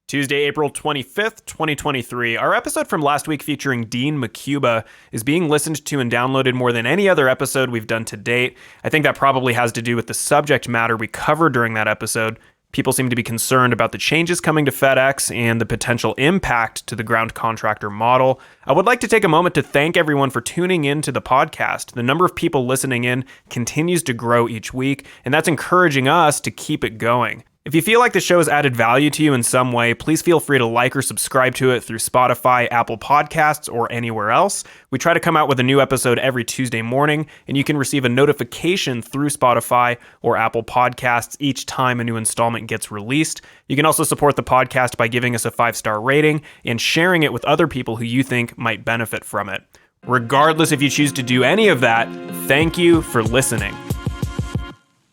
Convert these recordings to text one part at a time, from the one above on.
Tuesday, April 25th, 2023. Our episode from last week featuring Dean McCuba is being listened to and downloaded more than any other episode we've done to date. I think that probably has to do with the subject matter we covered during that episode. People seem to be concerned about the changes coming to FedEx and the potential impact to the ground contractor model. I would like to take a moment to thank everyone for tuning in to the podcast. The number of people listening in continues to grow each week, and that's encouraging us to keep it going. If you feel like the show has added value to you in some way, please feel free to like or subscribe to it through Spotify, Apple Podcasts, or anywhere else. We try to come out with a new episode every Tuesday morning, and you can receive a notification through Spotify or Apple Podcasts each time a new installment gets released. You can also support the podcast by giving us a 5-star rating and sharing it with other people who you think might benefit from it. Regardless if you choose to do any of that, thank you for listening.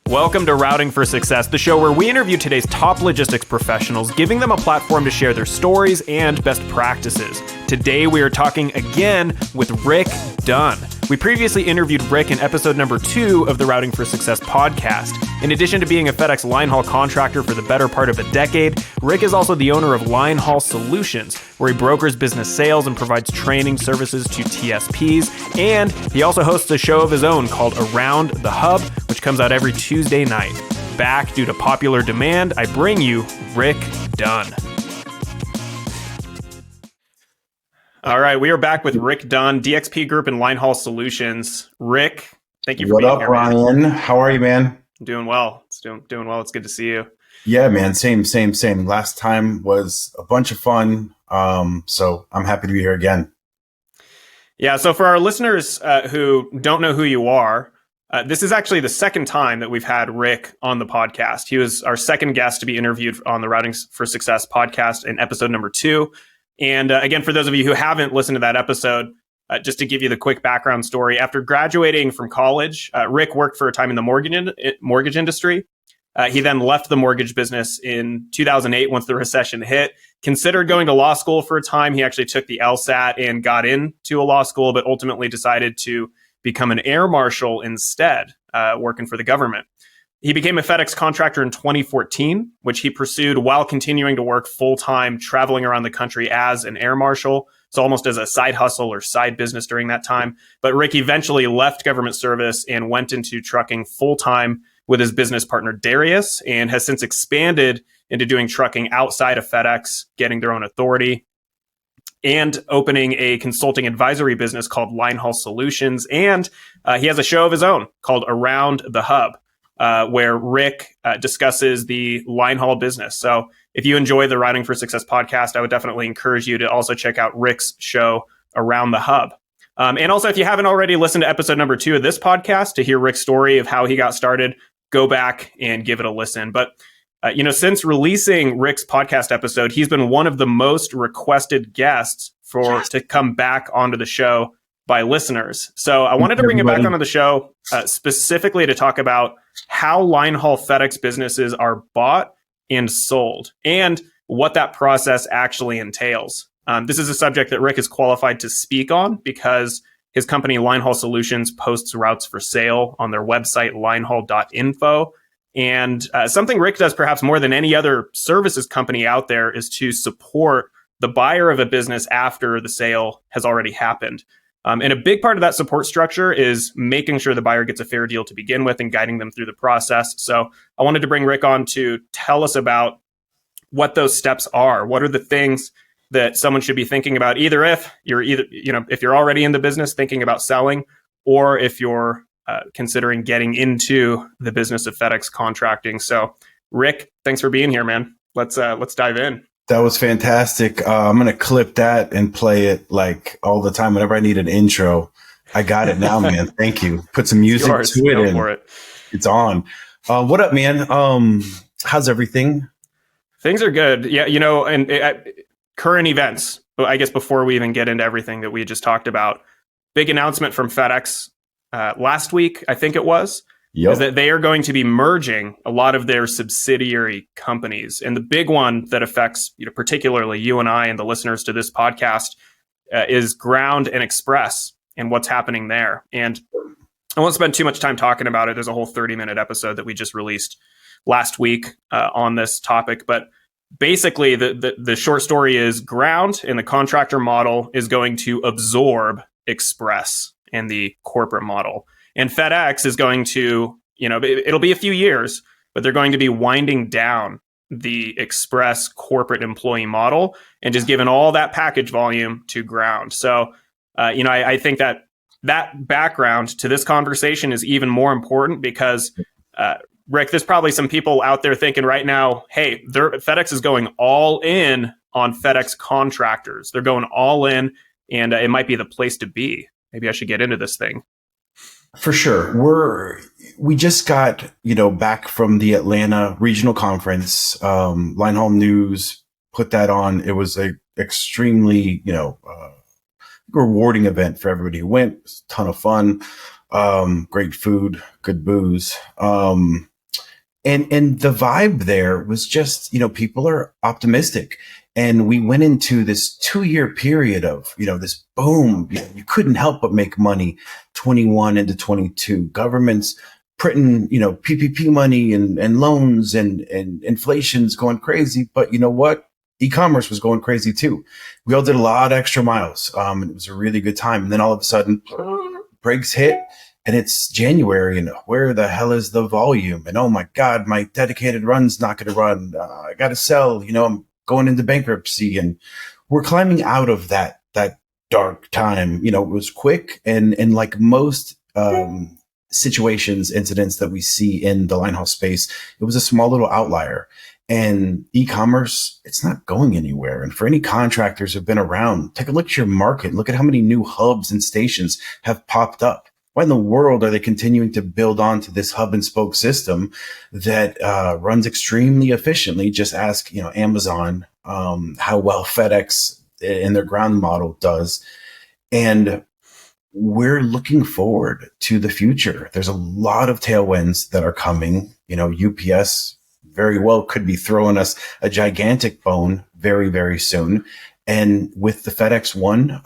Welcome to Routing for Success, the show where we interview today's top logistics professionals, giving them a platform to share their stories and best practices. Today, we are talking again with Rick Dunn. We previously interviewed Rick in episode number 2 of the Routing for Success podcast. In addition to being a FedEx Linehaul contractor for the better part of a decade, Rick is also the owner of Linehaul Solutions, where he brokers business sales and provides training services to TSPs. And he also hosts a show of his own called Around the Hub, which comes out every Tuesday night. Back due to popular demand, I bring you Rick Dunn. All right, we are back with Rick Dunn, DXP Group and Linehaul Solutions. Rick, thank you for being here. What up, Ryan? Man. How are you, man? Doing well. It's doing well. It's good to see you. Yeah, man. Same. Last time was a bunch of fun. So I'm happy to be here again. Yeah. So for our listeners who don't know who you are, this is actually the second time that we've had Rick on the podcast. He was our second guest to be interviewed on the Routing for Success podcast in episode number 2. And again, for those of you who haven't listened to that episode, just to give you the quick background story, after graduating from college, Rick worked for a time in the mortgage industry. He then left the mortgage business in 2008 once the recession hit, considered going to law school for a time. He actually took the LSAT and got into a law school, but ultimately decided to become an air marshal instead, working for the government. He became a FedEx contractor in 2014, which he pursued while continuing to work full-time, traveling around the country as an air marshal. So almost as a side hustle or side business during that time. But Rick eventually left government service and went into trucking full-time with his business partner, Darius, and has since expanded into doing trucking outside of FedEx, getting their own authority, and opening a consulting advisory business called Linehaul Solutions. And he has a show of his own called Around the Hub, where Rick discusses the Linehaul business. So if you enjoy the Routing for Success podcast, I would definitely encourage you to also check out Rick's show Around the Hub. And also, if you haven't already listened to episode number 2 of this podcast to hear Rick's story of how he got started, go back and give it a listen. But since releasing Rick's podcast episode, he's been one of the most requested guests to come back onto the show by listeners. So I wanted to bring him back onto the show specifically to talk about how Linehaul FedEx businesses are bought and sold and what that process actually entails. This is a subject that Rick is qualified to speak on because his company Linehaul Solutions posts routes for sale on their website, linehaul.info. And something Rick does perhaps more than any other services company out there is to support the buyer of a business after the sale has already happened. And a big part of that support structure is making sure the buyer gets a fair deal to begin with and guiding them through the process. So I wanted to bring Rick on to tell us about what those steps are. What are the things that someone should be thinking about, if you're already in the business thinking about selling, or if you're considering getting into the business of FedEx contracting. So Rick, thanks for being here, man. Let's dive in. That was fantastic. I'm going to clip that and play it like all the time. Whenever I need an intro, I got it now, man. Thank you. Put some music to it. Go for it. It's on. What up, man? How's everything? Things are good. Yeah. And current events, I guess before we even get into everything that we just talked about, big announcement from FedEx last week, I think it was. Is that they are going to be merging a lot of their subsidiary companies. And the big one that affects particularly you and I and the listeners to this podcast is Ground and Express and what's happening there. And I won't spend too much time talking about it. There's a whole 30-minute episode that we just released last week on this topic. But basically, the short story is ground and the contractor model is going to absorb express and the corporate model. And FedEx is going to, it'll be a few years, but they're going to be winding down the express corporate employee model and just giving all that package volume to ground. So, I think that background to this conversation is even more important because, Rick, there's probably some people out there thinking right now, hey, FedEx is going all in on FedEx contractors. They're going all in, and it might be the place to be. Maybe I should get into this thing. For sure. We just got, back from the Atlanta regional conference. Linehaul News put that on. It was a extremely, rewarding event for everybody who went. It was a ton of fun. Great food, good booze. And the vibe there was just, people are optimistic. And we went into this 2-year period of, this boom. You couldn't help but make money 21 into 22. Governments printing, PPP money and loans and inflation's going crazy. But you know what? E-commerce was going crazy too. We all did a lot of extra miles. And it was a really good time. And then all of a sudden, brakes hit. And it's January, and where the hell is the volume? And oh my God, my dedicated run's not going to run. I got to sell. I'm going into bankruptcy, and we're climbing out of that dark time. It was quick, and like most situations, incidents that we see in the Linehaul space, it was a small little outlier. And e-commerce, it's not going anywhere. And for any contractors who've been around, take a look at your market. Look at how many new hubs and stations have popped up. Why in the world are they continuing to build onto this hub and spoke system that runs extremely efficiently? Just ask, Amazon, how well FedEx in their ground model does. And we're looking forward to the future. There's a lot of tailwinds that are coming. UPS very well could be throwing us a gigantic bone very, very soon. And with the FedEx One,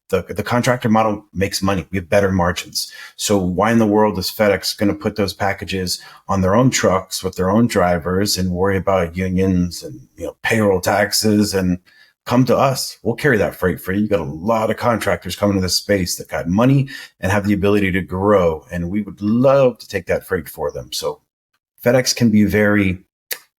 the contractor model makes money. We have better margins. So why in the world is FedEx going to put those packages on their own trucks with their own drivers and worry about unions and payroll taxes and come to us? We'll carry that freight for you. You got a lot of contractors coming to this space that got money and have the ability to grow, and we would love to take that freight for them. So FedEx can be very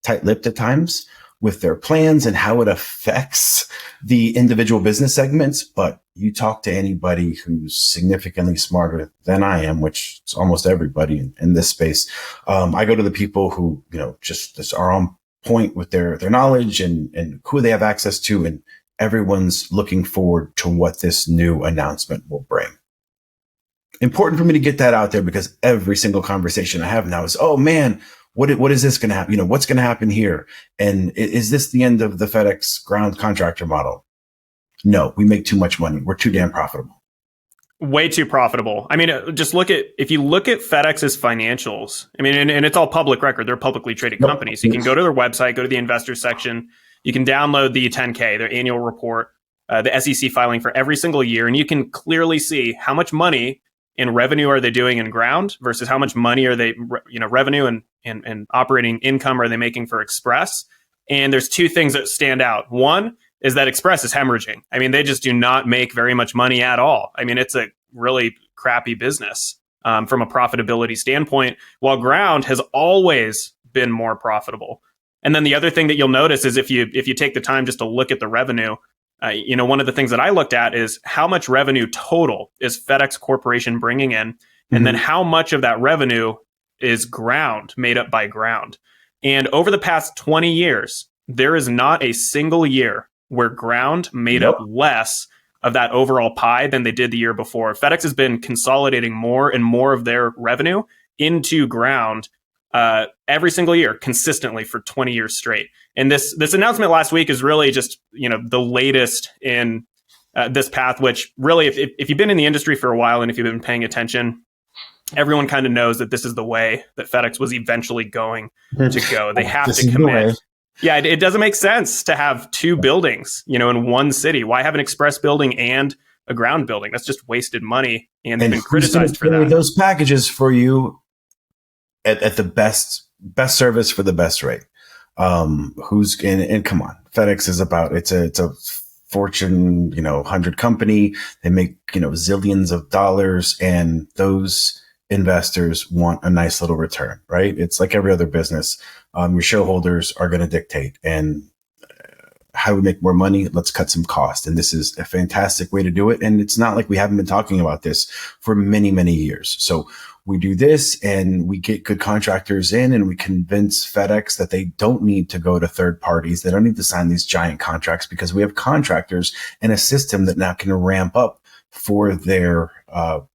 tight-lipped at times with their plans and how it affects the individual business segments. But you talk to anybody who's significantly smarter than I am, which is almost everybody in this space. I go to the people who, just are on point with their knowledge and who they have access to. And everyone's looking forward to what this new announcement will bring. Important for me to get that out there because every single conversation I have now is, oh man, what is this going to happen? What's going to happen here? And is this the end of the FedEx ground contractor model? No, we make too much money. We're too damn profitable. Way too profitable. I mean, if you look at FedEx's financials, I mean, and it's all public record. They're publicly traded companies. So you can go to their website, go to the investors section. You can download the 10K, their annual report, the SEC filing for every single year. And you can clearly see how much money in revenue are they doing in ground versus how much money are they, revenue and operating income are they making for Express. And there's two things that stand out. One is that Express is hemorrhaging. I mean, they just do not make very much money at all. I mean, it's a really crappy business from a profitability standpoint, while ground has always been more profitable. And then the other thing that you'll notice is if you take the time just to look at the revenue, one of the things that I looked at is how much revenue total is FedEx Corporation bringing in, and then how much of that revenue is ground, made up by ground. And over the past 20 years, there is not a single year where ground made up less of that overall pie than they did the year before. FedEx has been consolidating more and more of their revenue into ground every single year consistently for 20 years straight. And this announcement last week is really just, the latest in this path, which really, if you've been in the industry for a while and if you've been paying attention, everyone kind of knows that this is the way that FedEx was eventually going to go. They have to commit. Yeah, it doesn't make sense to have two buildings, in one city. Why have an express building and a ground building? That's just wasted money, and they've been criticized for that. Those packages for you at the best service for the best rate. And come on, FedEx is it's a Fortune, 100 company. They make, zillions of dollars, and those investors want a nice little return, right? It's like every other business. Your shareholders are going to dictate, and how do we make more money? Let's cut some cost. And this is a fantastic way to do it. And it's not like we haven't been talking about this for many, many years. So we do this and we get good contractors in, and we convince FedEx that they don't need to go to third parties. They don't need to sign these giant contracts, because we have contractors and a system that now can ramp up for their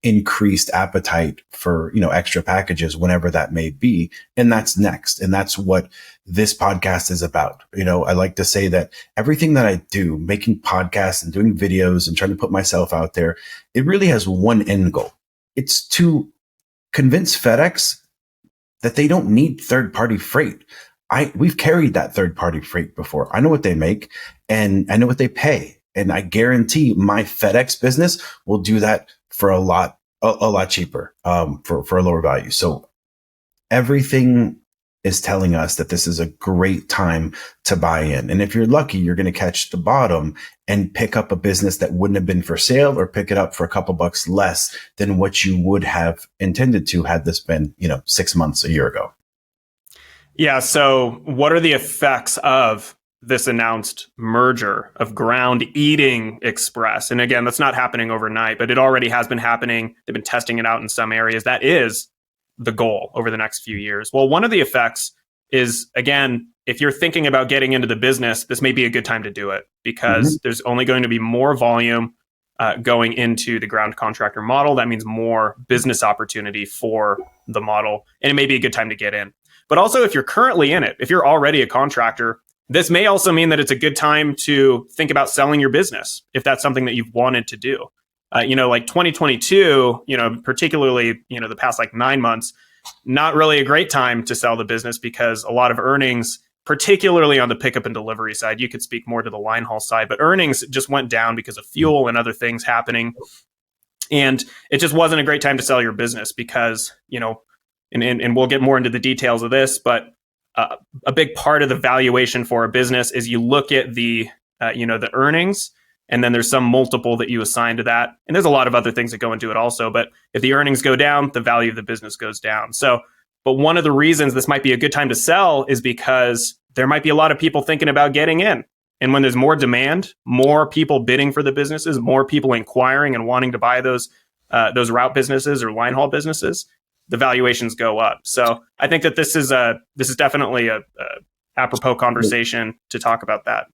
increased appetite for, extra packages whenever that may be. And that's next. And that's what this podcast is about. I like to say that everything that I do, making podcasts and doing videos and trying to put myself out there, it really has one end goal. It's to convince FedEx that they don't need third-party freight. We've carried that third-party freight before. I know what they make, and I know what they pay. And I guarantee my FedEx business will do that for a lot cheaper, for a lower value. So everything is telling us that this is a great time to buy in. And if you're lucky, you're going to catch the bottom and pick up a business that wouldn't have been for sale, or pick it up for a couple bucks less than what you would have intended to had this been, 6 months, a year ago. Yeah. So what are the effects of this announced merger of Ground eating Express? And again, that's not happening overnight, but it already has been happening. They've been testing it out in some areas. That is the goal over the next few years. Well, one of the effects is, again, if you're thinking about getting into the business, this may be a good time to do it, because there's only going to be more volume going into the ground contractor model. That means more business opportunity for the model, and it may be a good time to get in. But also, if you're currently in it, if you're already a contractor, this may also mean that it's a good time to think about selling your business, if that's something that you've wanted to do. Like 2022, particularly, the past 9 months, not really a great time to sell the business, because a lot of earnings, particularly on the pickup and delivery side, you could speak more to the Linehaul side, but earnings just went down because of fuel and other things happening. And it just wasn't a great time to sell your business, because, and we'll get more into the details of this, but a big part of the valuation for a business is you look at the earnings, and then there's some multiple that you assign to that. And there's a lot of other things that go into it also. But if the earnings go down, the value of the business goes down. But one of the reasons this might be a good time to sell is because there might be a lot of people thinking about getting in. And when there's more demand, more people bidding for the businesses, more people inquiring and wanting to buy those route businesses or Linehaul businesses, the valuations go up. So I think that this is definitely a apropos conversation to talk about that.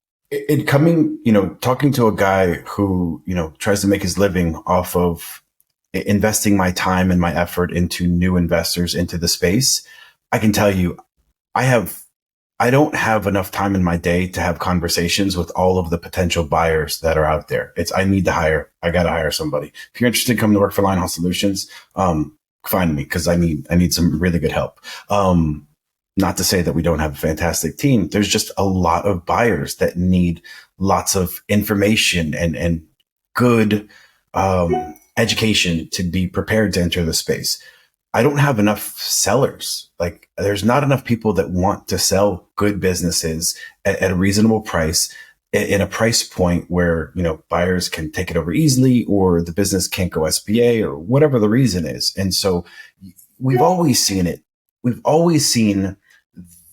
Talking to a guy who, tries to make his living off of investing my time and my effort into new investors into the space, I can tell you, I don't have enough time in my day to have conversations with all of the potential buyers that are out there. I got to hire somebody. If you're interested in coming to work for Linehaul Solutions, find me, because I need some really good help. Not to say that we don't have a fantastic team. There's just a lot of buyers that need lots of information and good education to be prepared to enter the space. I don't have enough sellers. There's not enough people that want to sell good businesses at a reasonable price, in a price point where, buyers can take it over easily, or the business can't go SBA, or whatever the reason is. And so we've always seen it. We've always seen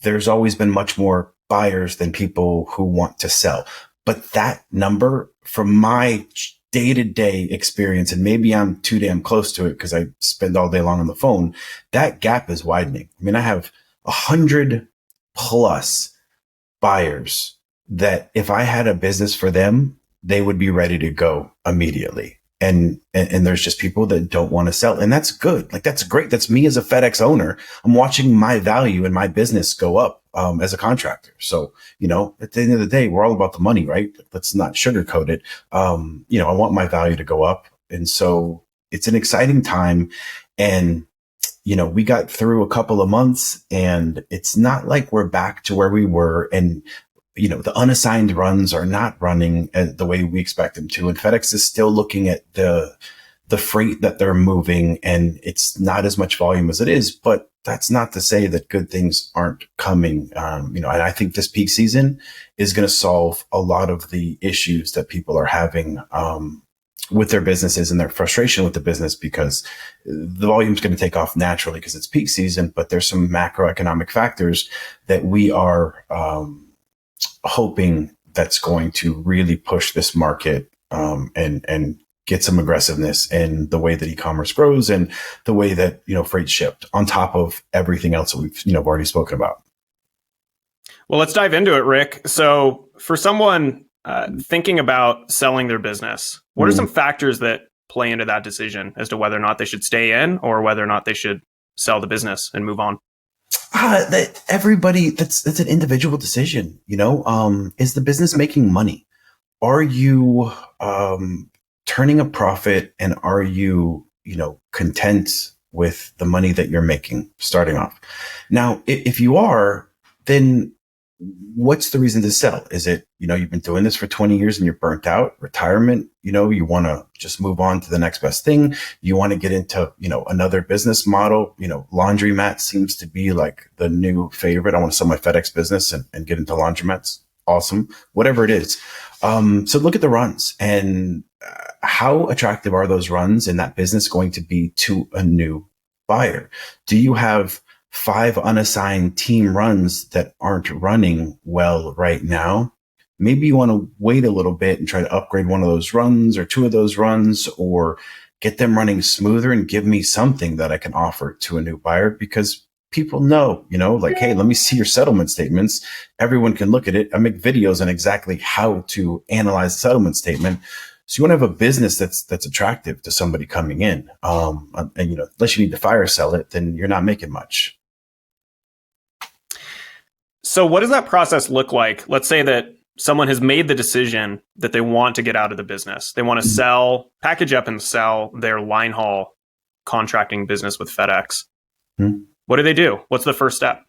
there's always been much more buyers than people who want to sell. But that number, from my day-to-day experience, and maybe I'm too damn close to it because I spend all day long on the phone, that gap is widening. I mean, I have 100 plus buyers that if I had a business for them, they would be ready to go immediately. And there's just people that don't want to sell. And that's good. That's great. That's me as a FedEx owner. I'm watching my value and my business go up as a contractor. So, at the end of the day, we're all about the money, right? Let's not sugarcoat it. I want my value to go up. And so it's an exciting time. And, we got through a couple of months, and it's not like we're back to where we were. And the unassigned runs are not running the way we expect them to. And FedEx is still looking at the freight that they're moving, and it's not as much volume as it is, but that's not to say that good things aren't coming. And I think this peak season is going to solve a lot of the issues that people are having with their businesses and their frustration with the business, because the volume is going to take off naturally because it's peak season. But there's some macroeconomic factors that we are hoping that's going to really push this market and get some aggressiveness in the way that e-commerce grows and the way that, freight's shipped, on top of everything else that we've, already spoken about. Well, let's dive into it, Rick. So for someone thinking about selling their business, what are some factors that play into that decision as to whether or not they should stay in or whether or not they should sell the business and move on? Everybody, that's an individual decision. Is the business making money? Are you turning a profit, and are you, content with the money that you're making starting off? Now, if you are, then what's the reason to sell? Is it, you've been doing this for 20 years and you're burnt out, retirement, you want to just move on to the next best thing. You want to get into, another business model, laundromat seems to be like the new favorite. I want to sell my FedEx business and get into laundromats. Awesome. Whatever it is. So look at the runs, and how attractive are those runs in that business going to be to a new buyer? Do you have 5 unassigned team runs that aren't running well right now? Maybe you want to wait a little bit and try to upgrade one of those runs or 2 of those runs, or get them running smoother and give me something that I can offer to a new buyer, because people know, like, hey, let me see your settlement statements. Everyone can look at it. I make videos on exactly how to analyze the settlement statement. So you want to have a business that's attractive to somebody coming in. And, unless you need to fire sell it, then you're not making much. So what does that process look like? Let's say that someone has made the decision that they want to get out of the business. They want to package up and sell their Linehaul contracting business with FedEx. What do they do? What's the first step?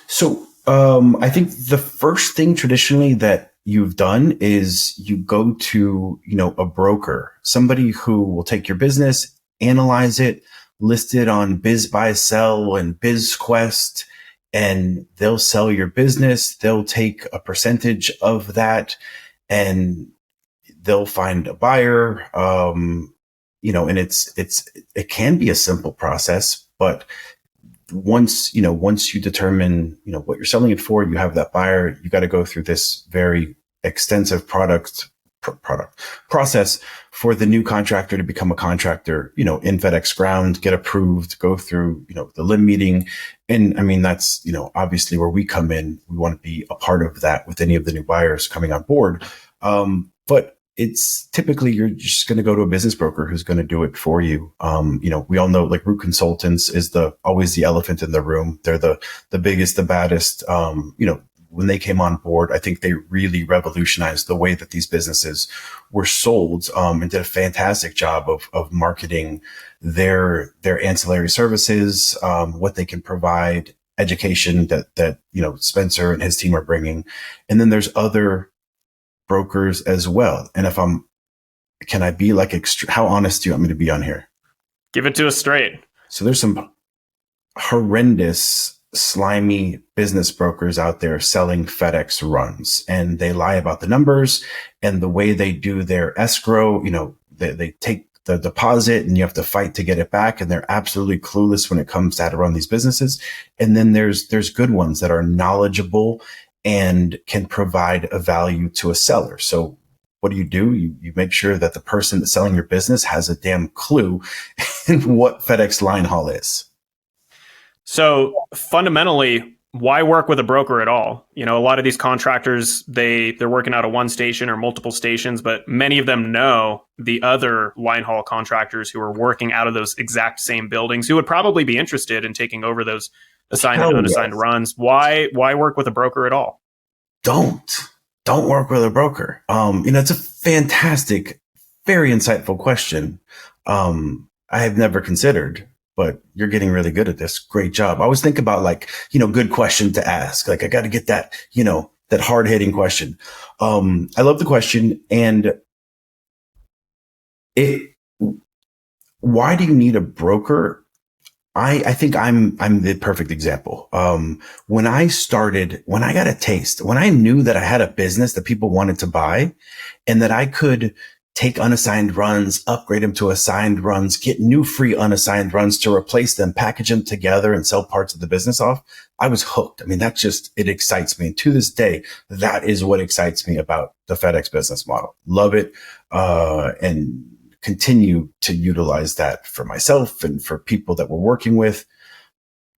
So I think the first thing traditionally that you've done is you go to, a broker, somebody who will take your business, analyze it, list it on Biz Buy Sell and BizQuest, and they'll sell your business. They'll take a percentage of that and they'll find a buyer. And it can be a simple process, but once you determine, what you're selling it for, you have that buyer, you got to go through this very extensive product process for the new contractor to become a contractor, in FedEx ground, get approved, go through, the LIM meeting. And I mean, that's, obviously where we come in. We want to be a part of that with any of the new buyers coming on board. But it's typically, you're just going to go to a business broker who's going to do it for you. We all know, like, Root Consultants is always the elephant in the room. They're the biggest, the baddest. When they came on board, I think they really revolutionized the way that these businesses were sold, and did a fantastic job of marketing their ancillary services, what they can provide, education that Spencer and his team are bringing. And then there's other brokers as well. And can I be like, how honest do you want me to be on here? Give it to us straight. So there's some horrendous, slimy business brokers out there selling FedEx runs, and they lie about the numbers and the way they do their escrow. They take the deposit and you have to fight to get it back. And they're absolutely clueless when it comes to how to run these businesses. And then there's good ones that are knowledgeable and can provide a value to a seller. So what do? You make sure that the person that's selling your business has a damn clue in what FedEx Linehaul is. So fundamentally, why work with a broker at all? A lot of these contractors, they're working out of one station or multiple stations, but many of them know the other Linehaul contractors who are working out of those exact same buildings, who would probably be interested in taking over those assigned and unassigned runs. Why work with a broker at all? Don't work with a broker. It's a fantastic, very insightful question. I have never considered, but you're getting really good at this. Great job. I always think about good question to ask. Like, I got to get that, that hard hitting question. I love the question. And why do you need a broker? I think I'm the perfect example. When I got a taste, when I knew that I had a business that people wanted to buy and that I could take unassigned runs, upgrade them to assigned runs, get new free unassigned runs to replace them, package them together and sell parts of the business off, I was hooked. I mean, it excites me. And to this day, that is what excites me about the FedEx business model. Love it. And continue to utilize that for myself and for people that we're working with.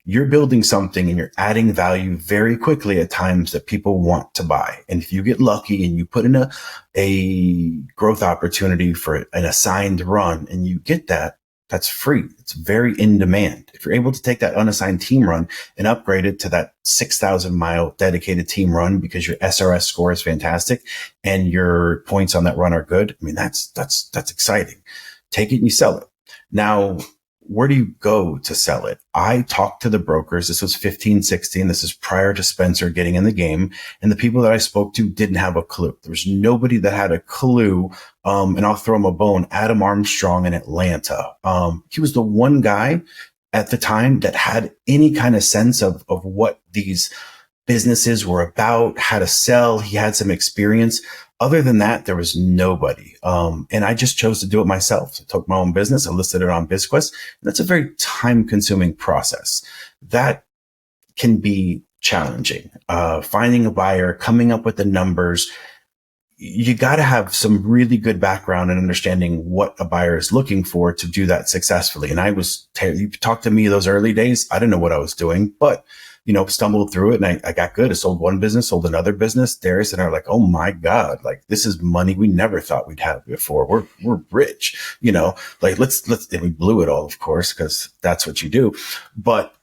You're building something and you're adding value very quickly at times that people want to buy. And if you get lucky and you put in a growth opportunity for an assigned run and you get that, that's free. It's very in demand. If you're able to take that unassigned team run and upgrade it to that 6,000 mile dedicated team run because your SRS score is fantastic and your points on that run are good, I mean, that's exciting. Take it and you sell it. Now, where do you go to sell it? I talked to the brokers. This was 15, 16. This is prior to Spencer getting in the game. And the people that I spoke to didn't have a clue. There was nobody that had a clue. And I'll throw him a bone. Adam Armstrong in Atlanta. He was the one guy at the time that had any kind of sense of what these businesses were about, how to sell. He had some experience. Other than that, there was nobody. And I just chose to do it myself. I took my own business. I listed it on BizQuest. And that's a very time consuming process. That can be challenging. Finding a buyer, coming up with the numbers. You got to have some really good background and understanding what a buyer is looking for to do that successfully. And you talked to me those early days. I didn't know what I was doing, but stumbled through it and I got good. I sold one business, sold another business. Darius and I were like, oh my God, like this is money we never thought we'd have before. We're rich, like let's, and we blew it all, of course, because that's what you do. But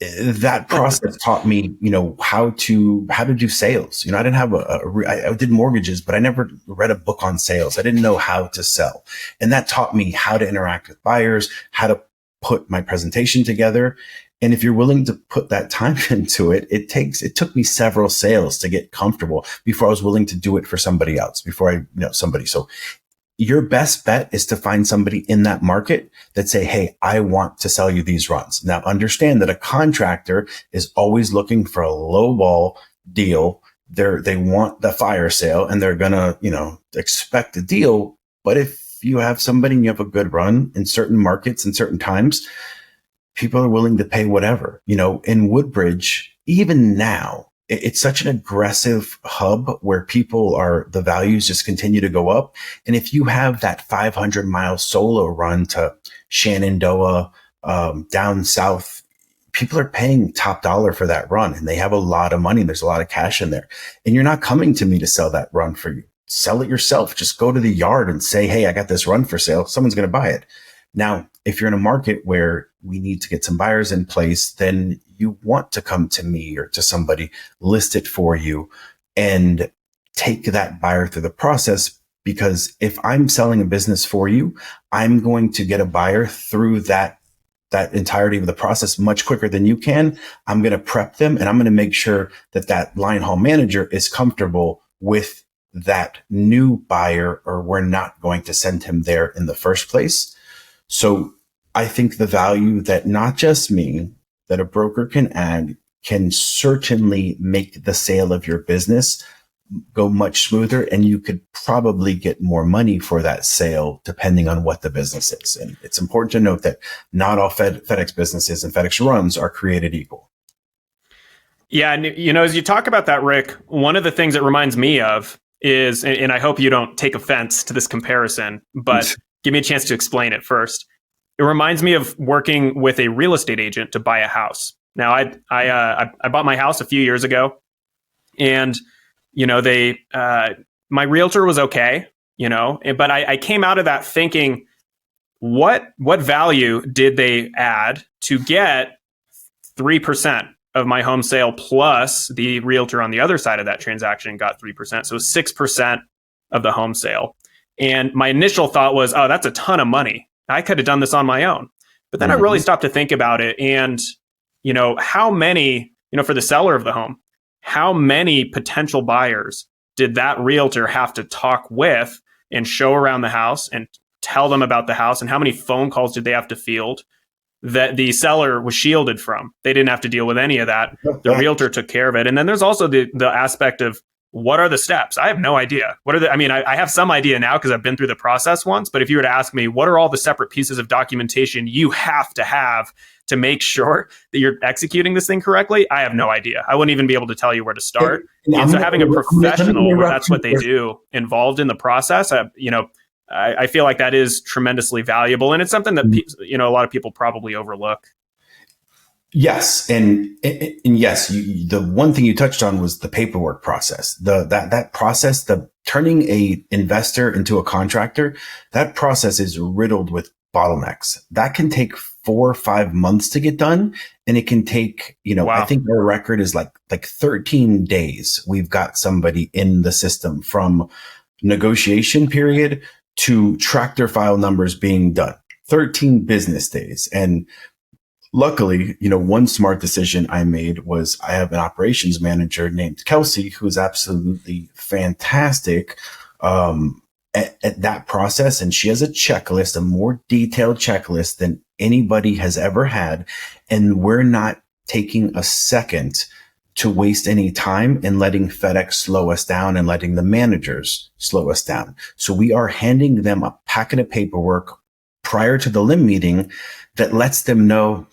that process taught me, how to do sales. I didn't have I did mortgages, but I never read a book on sales. I didn't know how to sell. And that taught me how to interact with buyers, how to put my presentation together. And if you're willing to put that time into it, it took me several sales to get comfortable before I was willing to do it for somebody else, before I know somebody. So your best bet is to find somebody in that market that say, hey, I want to sell you these runs. Now understand that a contractor is always looking for a low ball deal. They want the fire sale and they're going to, expect a deal. But if you have somebody and you have a good run in certain markets and certain times, people are willing to pay whatever. In Woodbridge, even now, it's such an aggressive hub where the values just continue to go up. And if you have that 500-mile solo run to Shenandoah, down south, people are paying top dollar for that run and they have a lot of money. There's a lot of cash in there. And you're not coming to me to sell that run for you. Sell it yourself. Just go to the yard and say, hey, I got this run for sale. Someone's going to buy it. Now, if you're in a market where we need to get some buyers in place, then you want to come to me or to somebody, list it for you and take that buyer through the process. Because if I'm selling a business for you, I'm going to get a buyer through that entirety of the process much quicker than you can. I'm going to prep them and I'm going to make sure that Linehaul manager is comfortable with that new buyer, or we're not going to send him there in the first place. So I think the value that not just me, that a broker can add can certainly make the sale of your business go much smoother. And you could probably get more money for that sale depending on what the business is. And it's important to note that not all FedEx businesses and FedEx runs are created equal. Yeah. And, as you talk about that, Rick, one of the things it reminds me of is, and I hope you don't take offense to this comparison, but give me a chance to explain it first. It reminds me of working with a real estate agent to buy a house. Now, I bought my house a few years ago, and my realtor was okay, but I came out of that thinking, what value did they add to get 3% of my home sale plus the realtor on the other side of that transaction got 3%, so 6% of the home sale. And my initial thought was, oh, that's a ton of money. I could have done this on my own. But then I really stopped to think about it. And, how many, for the seller of the home, how many potential buyers did that realtor have to talk with and show around the house and tell them about the house? And how many phone calls did they have to field? that the seller was shielded from. They didn't have to deal with any of that. The realtor took care of it. And then there's also the aspect of, what are the steps? I have no idea. I have some idea now because I've been through the process once, but if you were to ask me, what are all the separate pieces of documentation you have to make sure that you're executing this thing correctly? I have no idea. I wouldn't even be able to tell you where to start. And so having a professional, where that's what they do, involved in the process, I feel like that is tremendously valuable. And it's something that, a lot of people probably overlook. Yes, and yes, the one thing you touched on was the paperwork process. That process, the turning a investor into a contractor, that process is riddled with bottlenecks. That can take 4 or 5 months to get done, and it can take, wow. I think our record is like 13 days. We've got somebody in the system from negotiation period to tractor file numbers being done. 13 business days. And luckily, one smart decision I made was I have an operations manager named Kelsey, who is absolutely fantastic at that process. And she has a checklist, a more detailed checklist than anybody has ever had. And we're not taking a second to waste any time in letting FedEx slow us down and letting the managers slow us down. So we are handing them a packet of paperwork prior to the LIM meeting that lets them know,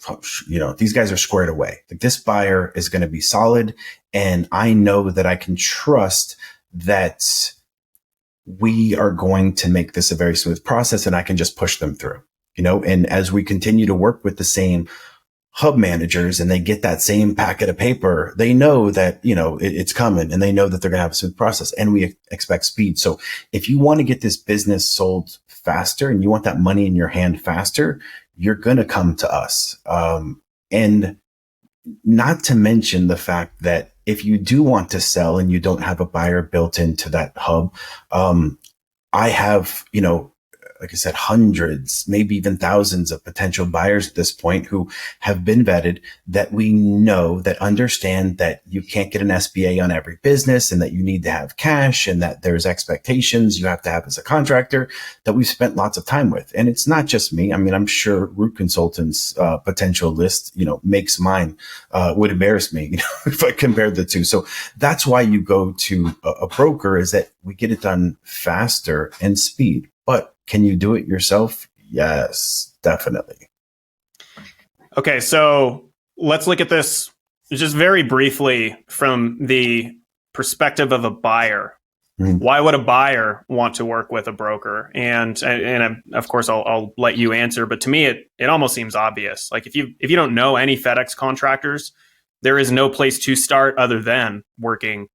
these guys are squared away. Like, this buyer is going to be solid. And I know that I can trust that we are going to make this a very smooth process, and I can just push them through, and as we continue to work with the same hub managers and they get that same packet of paper, they know that, it's coming, and they know that they're going to have a smooth process, and we expect speed. So if you want to get this business sold faster and you want that money in your hand faster, you're going to come to us. And not to mention the fact that if you do want to sell and you don't have a buyer built into that hub, I have, like I said, hundreds, maybe even thousands of potential buyers at this point who have been vetted, that we know, that understand that you can't get an SBA on every business, and that you need to have cash, and that there's expectations you have to have as a contractor, that we've spent lots of time with. And it's not just me. I mean, I'm sure Root Consultants' potential list, makes mine, would embarrass me, if I compared the two. So that's why you go to a broker, is that we get it done faster and speed. But can you do it yourself? Yes, definitely. Okay, so let's look at this just very briefly from the perspective of a buyer. Mm-hmm. Why would a buyer want to work with a broker? And of course, I'll let you answer. But to me, it almost seems obvious. Like, if you don't know any FedEx contractors, there is no place to start other than working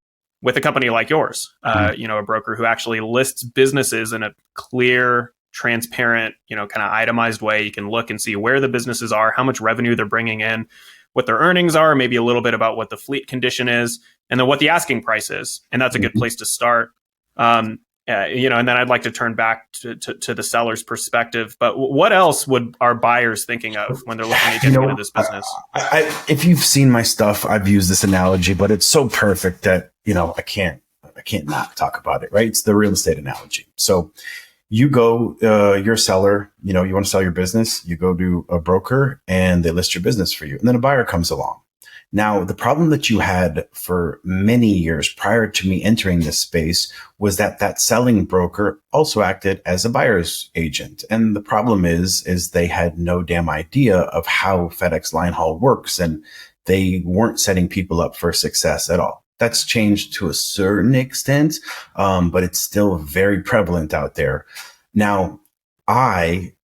with a company like yours, a broker who actually lists businesses in a clear, transparent, kind of itemized way. You can look and see where the businesses are, how much revenue they're bringing in, what their earnings are, maybe a little bit about what the fleet condition is, and then what the asking price is. And that's a good place to start. And then I'd like to turn back to the seller's perspective. But what else would our buyers thinking of when they're looking at getting into this business? If you've seen my stuff, I've used this analogy, but it's so perfect that, I can't not talk about it, right? It's the real estate analogy. So you go, you're a seller, you want to sell your business, you go to a broker and they list your business for you. And then a buyer comes along. Now, the problem that you had for many years prior to me entering this space was that selling broker also acted as a buyer's agent. And the problem is they had no damn idea of how FedEx Linehaul works, and they weren't setting people up for success at all. That's changed to a certain extent, but it's still very prevalent out there. Now, I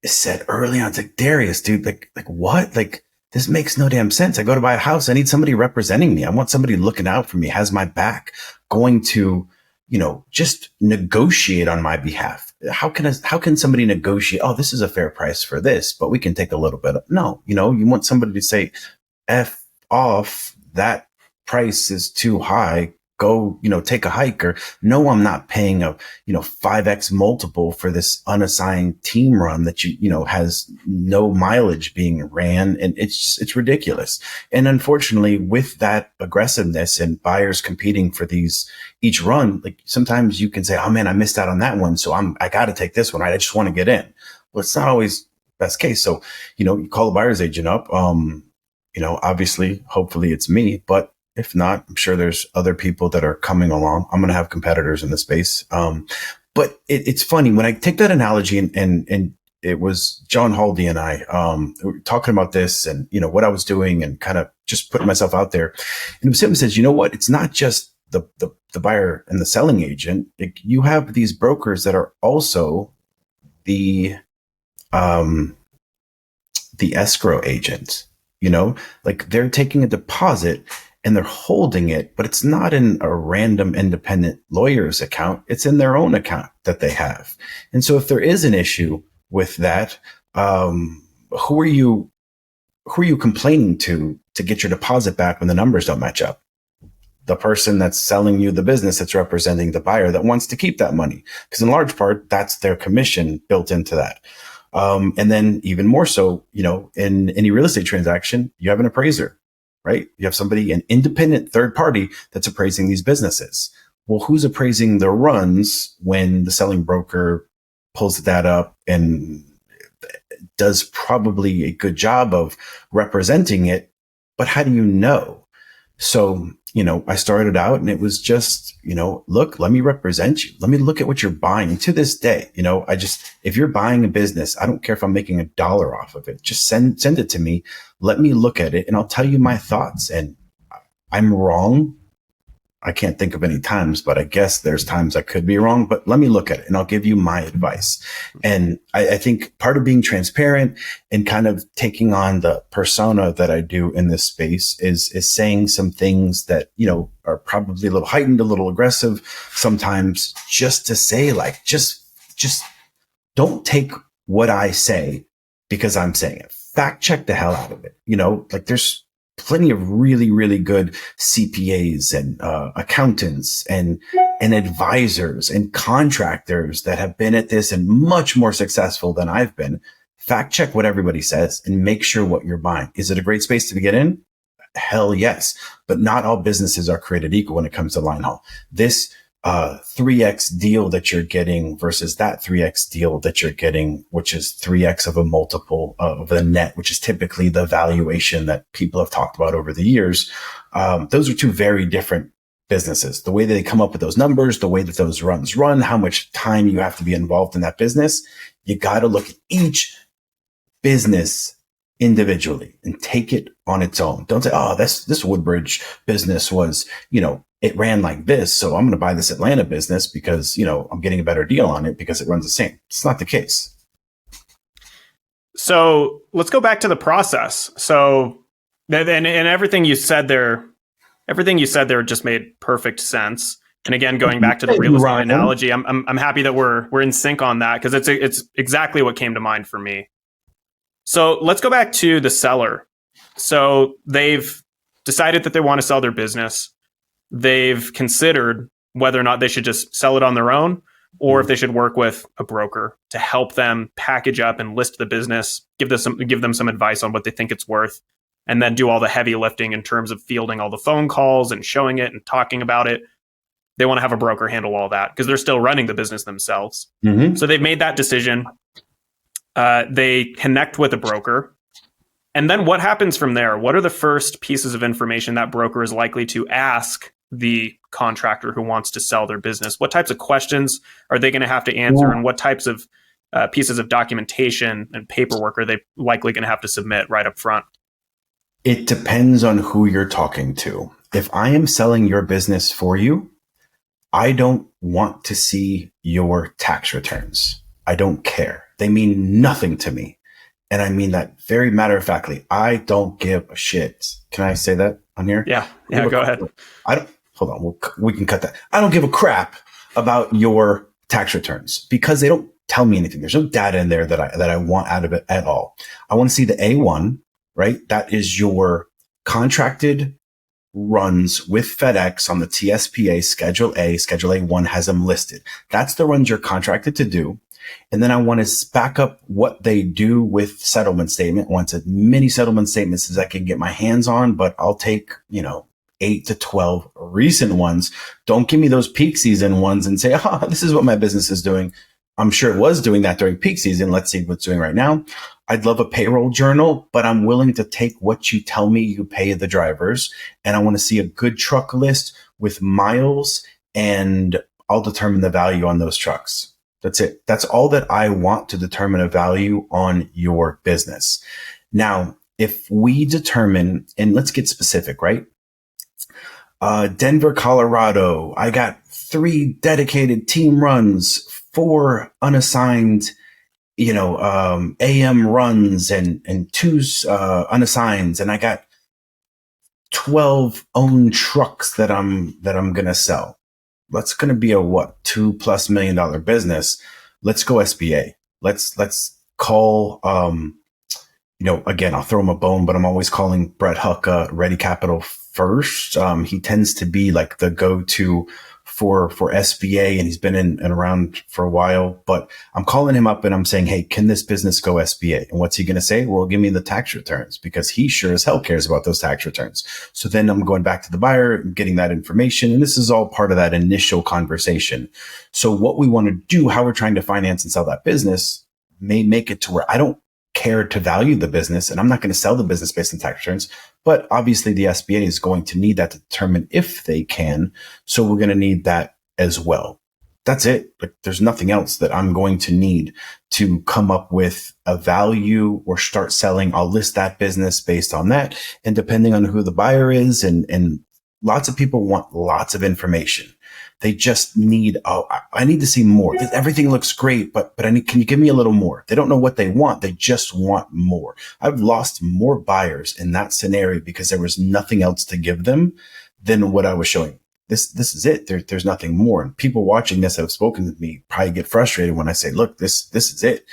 said early on, it's like, Darius, dude, like what? Like, this makes no damn sense. I go to buy a house. I need somebody representing me. I want somebody looking out for me, has my back, going to, just negotiate on my behalf. How can somebody negotiate? Oh, this is a fair price for this, but we can take a little bit. No, you want somebody to say, F off, that price is too high. Go, take a hike, or no, I'm not paying a, 5x multiple for this unassigned team run that has no mileage being ran. And it's ridiculous. And unfortunately, with that aggressiveness and buyers competing for each run, like, sometimes you can say, oh man, I missed out on that one, so I got to take this one, right? I just want to get in. Well, it's not always best case. So, you call a buyer's agent up. Obviously, hopefully it's me, but if not, I'm sure there's other people that are coming along. I'm going to have competitors in the space. But it's funny when I take that analogy and it was John Haldy and I we were talking about this and, what I was doing and kind of just putting myself out there. And it was him who says, you know what? It's not just the buyer and the selling agent. You have these brokers that are also the escrow agent, like they're taking a deposit and they're holding it, but it's not in a random independent lawyer's account. It's in their own account that they have. And so if there is an issue with that, who are you complaining to get your deposit back when the numbers don't match up? The person that's selling you the business that's representing the buyer that wants to keep that money. Because in large part, that's their commission built into that. And then even more so, in any real estate transaction, you have an appraiser, right? You have somebody, an independent third party that's appraising these businesses. Well, who's appraising the runs when the selling broker pulls that up and does probably a good job of representing it? But how do you know? So, I started out and it was just, look, let me represent you. Let me look at what you're buying. And to this day, if you're buying a business, I don't care if I'm making $1 off of it. Just send it to me. Let me look at it and I'll tell you my thoughts. And I'm wrong. I can't think of any times, but I guess there's times I could be wrong, but let me look at it and I'll give you my advice. And I think part of being transparent and kind of taking on the persona that I do in this space is saying some things that, are probably a little heightened, a little aggressive sometimes, just to say like, just don't take what I say because I'm saying it. Fact check the hell out of it. Like there's plenty of really, really good CPAs and accountants and advisors and contractors that have been at this and much more successful than I've been. Fact check what everybody says and make sure what you're buying. Is it a great space to get in? Hell yes. But not all businesses are created equal when it comes to Linehaul. This 3x deal that you're getting versus that 3x deal that you're getting, which is 3x of a multiple of the net, which is typically the valuation that people have talked about over the years. Those are two very different businesses. The way that they come up with those numbers, the way that those runs run, how much time you have to be involved in that business. You got to look at each business individually and take it on its own. Don't say, oh, this Woodbridge business was, it ran like this, so I'm going to buy this Atlanta business because, I'm getting a better deal on it because it runs the same. It's not the case. So let's go back to the process. So, and everything you said there just made perfect sense. And again, going back to the real estate analogy, I'm happy that we're in sync on that because it's exactly what came to mind for me. So let's go back to the seller. So they've decided that they want to sell their business. They've considered whether or not they should just sell it on their own or if they should work with a broker to help them package up and list the business, give them some advice on what they think it's worth, and then do all the heavy lifting in terms of fielding all the phone calls and showing it and talking about it. They want to have a broker handle all that because they're still running the business themselves. Mm-hmm. So they've made that decision. They connect with a broker. And then what happens from there? What are the first pieces of information that broker is likely to ask the contractor who wants to sell their business? What types of questions are they going to have to answer? Yeah. And what types of pieces of documentation and paperwork are they likely going to have to submit right up front? It depends on who you're talking to. If I am selling your business for you, I don't want to see your tax returns. I don't care. They mean nothing to me. And I mean that very matter-of-factly. I don't give a shit. Can I say that on here? Yeah, go ahead. Hold on. We can cut that. I don't give a crap about your tax returns because they don't tell me anything. There's no data in there that I want out of it at all. I want to see the A1, right? That is your contracted runs with FedEx on the TSPA Schedule A. Schedule A1 has them listed. That's the runs you're contracted to do. And then I want to back up what they do with settlement statement. I want as many settlement statements as I can get my hands on, but I'll take, 8 to 12 recent ones. Don't give me those peak season ones and say, this is what my business is doing. I'm sure it was doing that during peak season. Let's see what's doing right now. I'd love a payroll journal, but I'm willing to take what you tell me you pay the drivers. And I want to see a good truck list with miles, and I'll determine the value on those trucks. That's it. That's all that I want to determine a value on your business. Now, if we determine, and let's get specific, right? Denver, Colorado, I got 3 dedicated team runs, 4 unassigned, AM runs and 2 unassigned, and I got 12 owned trucks that I'm going to sell. That's going to be a $2+ million business. Let's go SBA. Let's call, again, I'll throw him a bone, but I'm always calling Brett Hucka Ready Capital first. He tends to be like the go-to for SBA, and he's been in and around for a while, but I'm calling him up and I'm saying, hey, can this business go SBA? And what's he going to say? Well, give me the tax returns, because he sure as hell cares about those tax returns. So then I'm going back to the buyer and getting that information. And this is all part of that initial conversation. So what we want to do, how we're trying to finance and sell that business, may make it to where I don't care to value the business, and I'm not going to sell the business based on tax returns. But obviously the SBA is going to need that to determine if they can. So we're going to need that as well. That's it. Like, there's nothing else that I'm going to need to come up with a value or start selling. I'll list that business based on that. And depending on who the buyer is, and lots of people want lots of information. They just need, I need to see more. Everything looks great, but can you give me a little more? They don't know what they want. They just want more. I've lost more buyers in that scenario because there was nothing else to give them than what I was showing. This is it. There's nothing more. And people watching this that have spoken to me probably get frustrated when I say, look, this is it.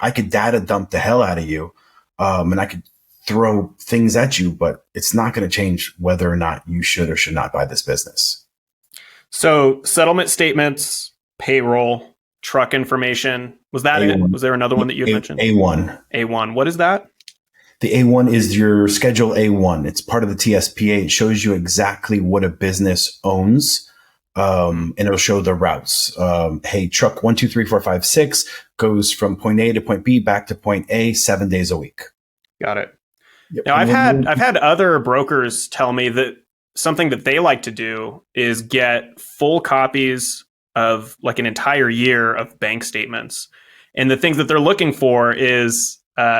I could data dump the hell out of you, and I could throw things at you, but it's not going to change whether or not you should or should not buy this business. So settlement statements, payroll, truck information. Was that A1. it? Was there another one that you had mentioned? A1. A1. What is that? The A1 is your Schedule A1. It's part of the TSPA. It shows you exactly what a business owns, and it'll show the routes. Hey, truck 1, 2, 3, 4, 5, 6 goes from point A to point B back to point A 7 days a week. Got it. Yep. Now, I've had other brokers tell me that something that they like to do is get full copies of like an entire year of bank statements. And the things that they're looking for is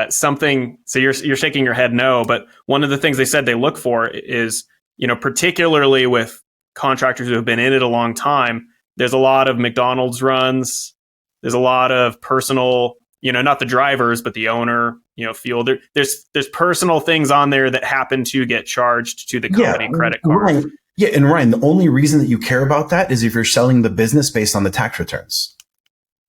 something. So you're shaking your head no, but one of the things they said they look for is, particularly with contractors who have been in it a long time, there's a lot of McDonald's runs. There's a lot of personal, not the drivers, but the owner, fuel. There's personal things on there that happen to get charged to the company credit card. Ryan, and Ryan, the only reason that you care about that is if you're selling the business based on the tax returns.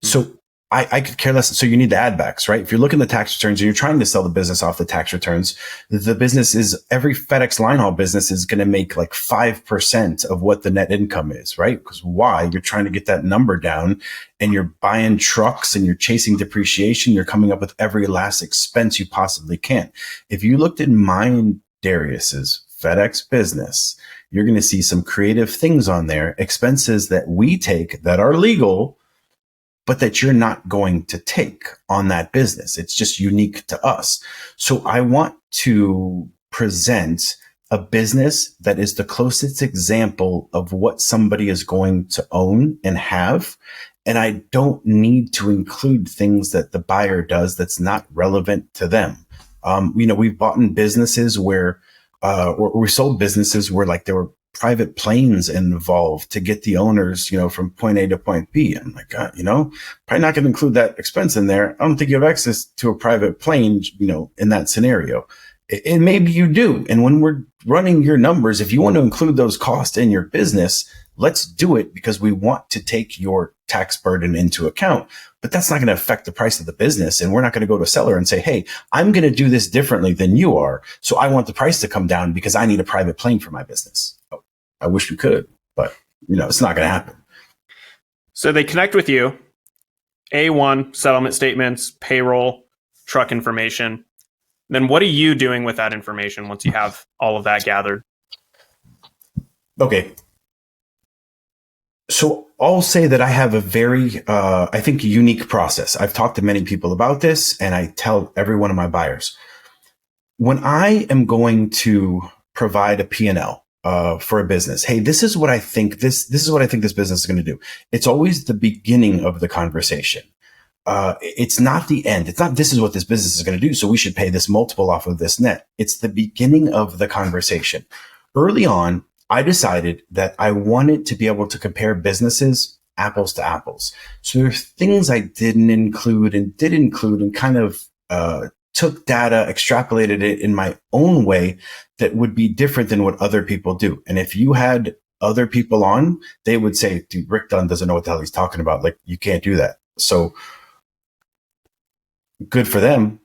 Mm-hmm. So I could care less. So you need the add backs, right? If you're looking at the tax returns and you're trying to sell the business off the tax returns, the business is, every FedEx Linehaul business is going to make like 5% of what the net income is, right? Because why? You're trying to get that number down, and you're buying trucks and you're chasing depreciation. You're coming up with every last expense you possibly can. If you looked at mine, Darius's FedEx business, you're going to see some creative things on there, expenses that we take that are legal, but that you're not going to take on that business. It's just unique to us. So I want to present a business that is the closest example of what somebody is going to own and have. And I don't need to include things that the buyer does that's not relevant to them. We've bought in businesses where, or we sold businesses where like there were private planes involved to get the owners, from point A to point B. I'm like, probably not going to include that expense in there. I don't think you have access to a private plane, in that scenario. And maybe you do. And when we're running your numbers, if you want to include those costs in your business, let's do it, because we want to take your tax burden into account. But that's not going to affect the price of the business. And we're not going to go to a seller and say, hey, I'm going to do this differently than you are, so I want the price to come down because I need a private plane for my business. I wish we could, but it's not going to happen. So they connect with you. A1, settlement statements, payroll, truck information. Then what are you doing with that information once you have all of that gathered? Okay. So I'll say that I have a very, I think, unique process. I've talked to many people about this, and I tell every one of my buyers, when I am going to provide a P&L for a business, hey, this is what I think this is what I think this business is going to do. It's always the beginning of the conversation. It's not the end. It's not, this is what this business is going to do, so we should pay this multiple off of this net. It's the beginning of the conversation. Early on, I decided that I wanted to be able to compare businesses apples to apples. So there are things I didn't include and did include, and kind of took data, extrapolated it in my own way that would be different than what other people do. And if you had other people on, they would say, dude, Rick Dunn doesn't know what the hell he's talking about. Like, you can't do that. So good for them.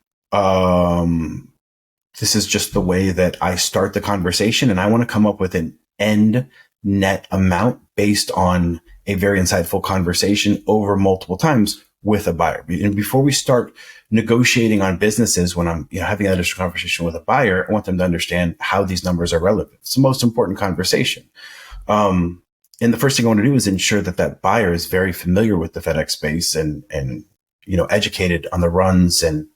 This is just the way that I start the conversation, and I want to come up with an end net amount based on a very insightful conversation over multiple times with a buyer. And before we start negotiating on businesses, when I'm having that initial conversation with a buyer, I want them to understand how these numbers are relevant. It's the most important conversation. And the first thing I want to do is ensure that that buyer is very familiar with the FedEx space and educated on the runs and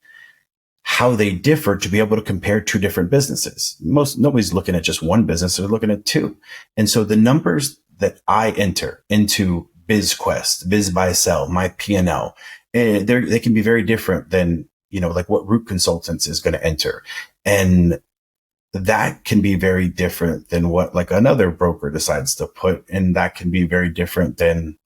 how they differ, to be able to compare two different businesses. Nobody's looking at just one business, they're looking at two. And so the numbers that I enter into BizQuest, BizBuySell, my P&L, they can be very different than, like what Root Consultants is going to enter. And that can be very different than what like another broker decides to put. And that can be very different than,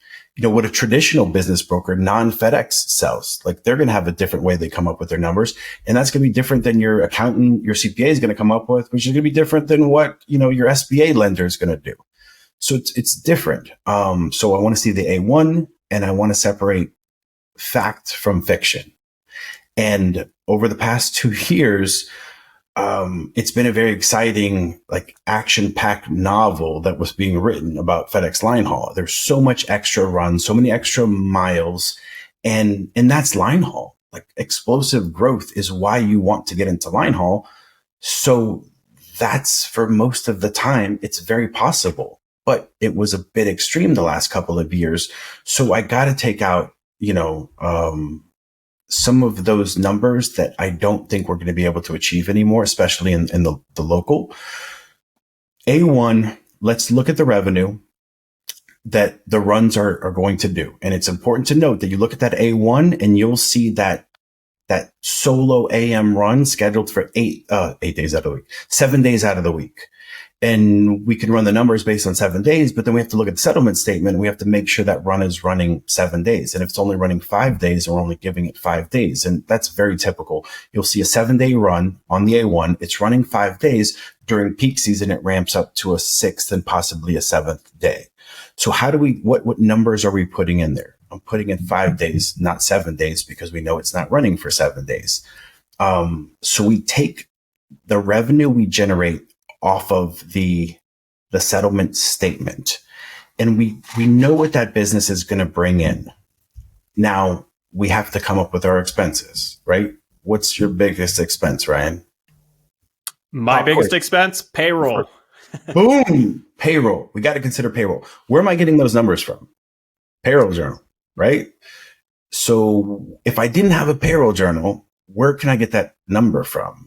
what a traditional business broker, non-FedEx, sells. Like, they're going to have a different way they come up with their numbers. And that's going to be different than your accountant, your CPA is going to come up with, which is going to be different than what, your SBA lender is going to do. So it's different. So I want to see the A1, and I want to separate fact from fiction. And over the past 2 years, it's been a very exciting, like, action-packed novel that was being written about FedEx Linehaul. There's so much extra runs, so many extra miles, and that's Linehaul. Like, explosive growth is why you want to get into Linehaul. So that's, for most of the time, it's very possible. But it was a bit extreme the last couple of years. So I got to take out, some of those numbers that I don't think we're going to be able to achieve anymore, especially in the local. A1, let's look at the revenue that the runs are going to do. And it's important to note that you look at that A1 and you'll see that solo AM run scheduled for 8 days out of the week, 7 days out of the week. And we can run the numbers based on 7 days, but then we have to look at the settlement statement, and we have to make sure that run is running 7 days. And if it's only running 5 days, we're only giving it 5 days. And that's very typical. You'll see a 7-day run on the A1. It's running 5 days. During peak season, it ramps up to a 6th and possibly a 7th day. So what numbers are we putting in there? I'm putting in 5 days, not 7 days, because we know it's not running for 7 days. So we take the revenue we generate off of the settlement statement, and we know what that business is going to bring in. Now we have to come up with our expenses, right? What's your biggest expense, Ryan? My biggest expense, payroll. Boom, payroll. We got to consider payroll. Where am I getting those numbers from? Payroll journal, right? So if I didn't have a payroll journal, where can I get that number from?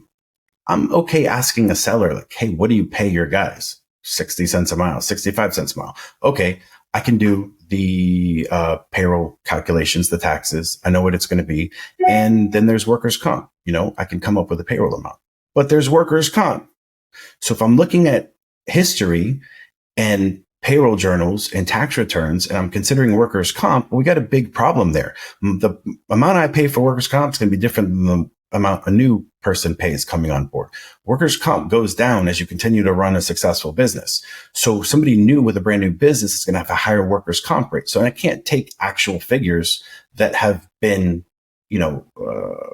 I'm okay asking a seller, like, hey, what do you pay your guys? 60 cents a mile, 65 cents a mile. Okay, I can do the payroll calculations, the taxes. I know what it's going to be. And then there's workers' comp. I can come up with a payroll amount. But there's workers' comp. So if I'm looking at history and payroll journals and tax returns, and I'm considering workers' comp, we got a big problem there. The amount I pay for workers' comp is going to be different than the amount a new person pays coming on board. Workers' comp goes down as you continue to run a successful business. So somebody new with a brand new business is going to have a higher workers' comp rate. So I can't take actual figures that have been,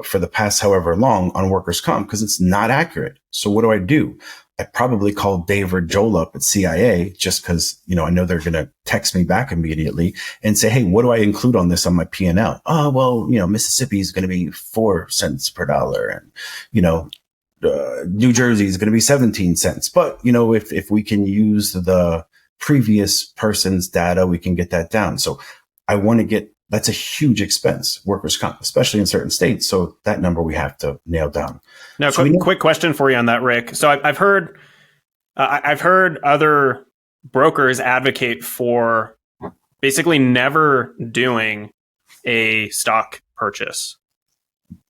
for the past however long on workers' comp, because it's not accurate. So what do? I probably call Dave or Joel up at CIA, just because, I know they're going to text me back immediately and say, hey, what do I include on this on my P&L? Oh, well, Mississippi is going to be 4 cents per dollar, and, New Jersey is going to be 17 cents. But, if we can use the previous person's data. We can get that down. So I want to get, that's a huge expense, workers' comp, especially in certain states. So that number we have to nail down. Now, So quick question for you on that, Rick. So I've heard other brokers advocate for basically never doing a stock purchase